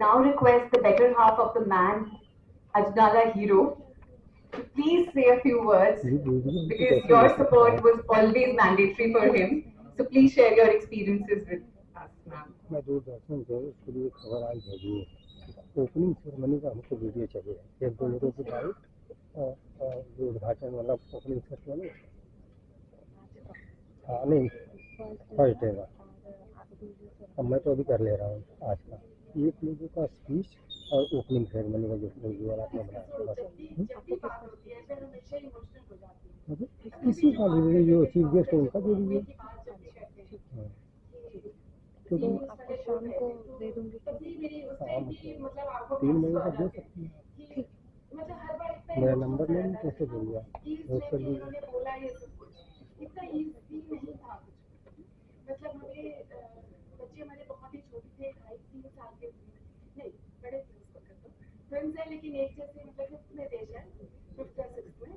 now request the better half of the man, Ajnala hero, to please say a few words because your support was always mandatory for him. So please share your experiences with us, ma'am. मैं दूरदर्शन से उसके लिए खबर आज भेजी है। Opening ceremony का हमको वीडियो चाहिए, 1-2 मिनट की बात, जो उद्घाटन मतलब ओपनिंग सेरेमनी, हाँ नहीं फर्स्ट डे का, अब मैं तो अभी कर ले रहा हूँ आज का 1 लोगों का स्पीच और ओपनिंग सेरेमनी का जो विजुअल आपने बनाया बस। किसी का भी जो चीफ गेस्ट है उनका दे दीजिए, क्योंकि आपको शाम को दे दूंगी। शाम को 3 बजे तक दे सकती हैं। मेरा नंबर ले ली, कैसे दूंगा, नोट कर लीजिए। मतलब हमें बच्चे हमारे बहुत ही छोटे थे, 2.5-3 साल के नहीं बड़े थे उस वक्त, तो ट्विंस है लेकिन एक जैसे मतलब 5th में देश है, 5th या 6th में,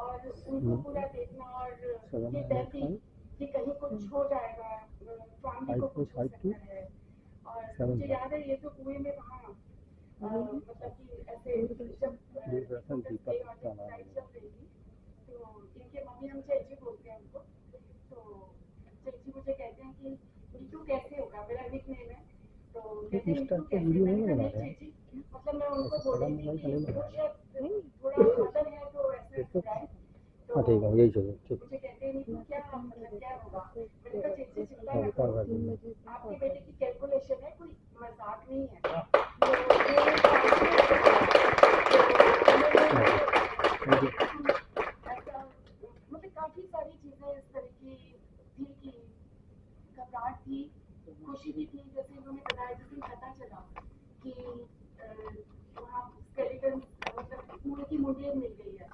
और उनको पूरा देखना और ये डर थी कि कहीं कुछ हो जाएगा, फैमिली को कुछ हो सकता है। और मुझे याद है ये तो कुएं में वहाँ मतलब कि ऐसे जब चल रही थी तो इनके मम्मी हम चेची बोलते हैं उनको, तो चेची मुझे कहते हैं कि नीतू कैसे होगा, मेरा निकनेम है, तो कहते हैं नीतू कैसे, चेची मतलब मैं उनको बोल रही थी कि वो शायद थोड़ा मदर है तो ऐसे होता है, हाँ ठीक है यही चाहिए, ठीक मुझे कहते हैं नीतू क्या मतलब क्या होगा, मैंने कहा चेची चिंता मत करो, आपके बेटे की कैलकुलेशन है, कोई मजाक नहीं है। मतलब काफी सारी चीजें इस तरह की थी कि घबराहट थी, खुशी भी थी, जैसे उन्होंने बताया जिस दिन पता चला कि वहाँ स्केलेटन मतलब पूरे की मुंडियर मिल गई है।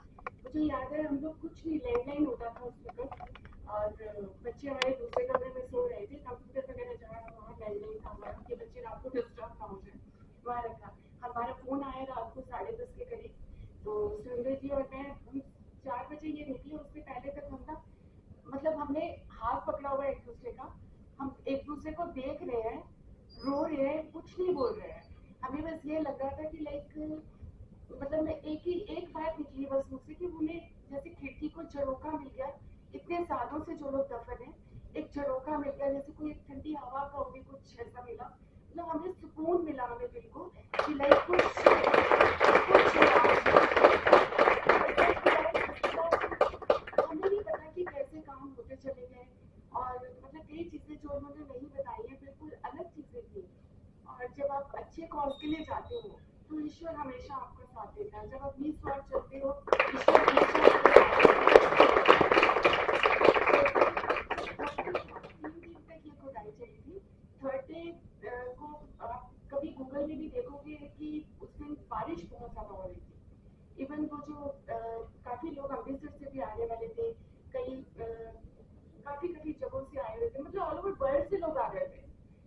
मुझे याद है हम लोग कुछ नहीं, लैंडलाइन होता था उस वक्त और बच्चे हमारे दूसरे कमरे में सो रहे थे, कंप्यूटर वगैरह जहाँ वहाँ लैंडलाइन था हमारा कि बच्चे रात को डिस्टर्ब ना हो जाए, वहाँ रखा। हमारा फोन आया रात को 10:30 के करीब, तो सुरेंद्र जी और मैं 4 बजे ये निकले, उससे पहले तक हम ना मतलब हमने हाथ पकड़ा हुआ एक दूसरे का, हम एक दूसरे को देख रहे हैं, रो रहे हैं, कुछ नहीं बोल रहे हैं। हमें बस ये लग रहा था कि लाइक मतलब मैं एक बात निकली बस मुझसे कि उन्हें जैसे खिड़की को झरोका मिल गया, इतने सालों से जो लोग दफन है, एक झरोका मिल गया, जैसे कोई ठंडी हवा का होगी, कुछ ऐसा मिला, मतलब हमें सुकून मिला, हमें दिल को कि लाइक कुछ हमें नहीं पता कि कैसे काम होते चले गए, और मतलब कई चीजें जो उन्होंने नहीं बताई है बिल्कुल अलग चीजें थी। और जब आप अच्छे कॉज के लिए जाते हो तो ईश्वर हमेशा आपका साथ देता है, जब आप निस्वार्थ चलते हो ईश्वर हमेशा ये खुदाई चली थी। 3rd डे को आप कभी गूगल में भी देखोगे कि उस दिन बारिश बहुत ज्यादा हो रही थी। इवन वो जो काफी लोग अमृतसर से भी आने वाले थे, कई काफी जगहों से आए हुए थे, मतलब ऑल ओवर वर्ल्ड से लोग आ रहे थे,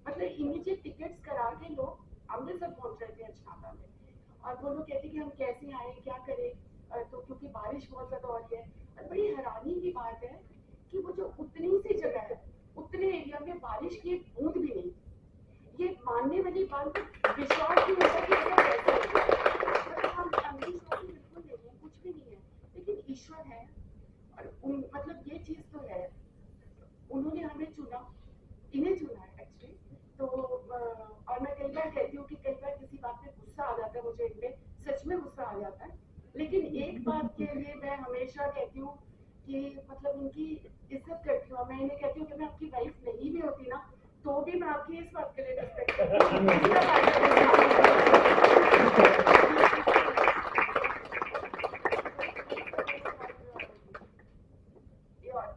मतलब इमीडिएट टिकट्स करा के लोग अमृतसर पहुंच रहे थे अजनाला में। और वो लोग कहते कि हम कैसे आए, क्या करें, तो क्योंकि बारिश बहुत ज्यादा हो रही है। और बड़ी हैरानी की बात है कि वो जो उतनी सी जगह है, उतने एरिया में बारिश की एक बूंद भी नहीं। ये मानने वाली बात, विश्वास नहीं होता कि ऐसा कैसे हो गया। मतलब हम अंधविश्वासी बिल्कुल नहीं है, कुछ भी नहीं है, लेकिन ईश्वर है और मतलब ये चीज तो है, उन्होंने हमें चुना, इन्हें चुना है एक्चुअली। तो और मैं कई बार कहती हूँ कि कई बार किसी बात पे गुस्सा आ जाता है मुझे, इनमें सच में गुस्सा आ जाता है, लेकिन एक बात के लिए मैं हमेशा कहती हूँ कि मतलब इनकी इज्जत करती हूँ। मैं इन्हें कहती हूँ कि मैं आपकी वाइफ नहीं भी होती ना तो भी मैं आपकी इस बात के लिए रिस्पेक्ट करती हूँ।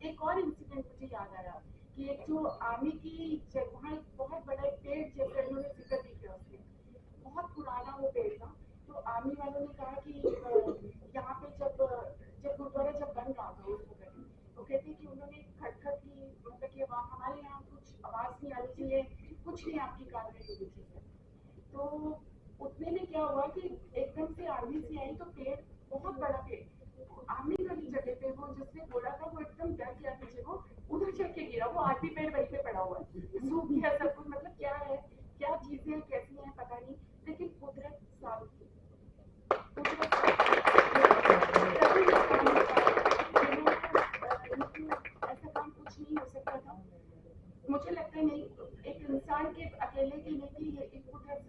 एक और इंसिडेंट मुझे याद आया कि एक जो आर्मी की वहाँ एक बहुत बड़ा एक पेड़, जैसे उन्होंने जिक्र भी किया, उसमें बहुत पुराना वो पेड़ था। तो आर्मी वालों ने कहा कि यहाँ पे जब गुरुद्वारा जब बन रहा था उस वक्त, वो कहते कि उन्होंने खटखट की, मतलब कि हमारे यहाँ कुछ आवाज नहीं आनी चाहिए, कुछ नहीं आपकी कार्रवाई होनी चाहिए। तो उतने में क्या हुआ कि एकदम से आर्मी से आई, तो पेड़ बहुत बड़ा पेड़ आर्मी वाली जगह पे, वो जिसने बोला था वो एकदम डर गया पीछे को, उधर चढ़ के गिरा, वो आरती पेड़ वहीं पे पड़ा हुआ है, सूख गया सब कुछ। मतलब क्या है, क्या चीजें कैसी हैं पता नहीं, लेकिन मुझे लगता है नहीं, एक इंसान के अकेले की नहीं थी, ये इट वुड हैव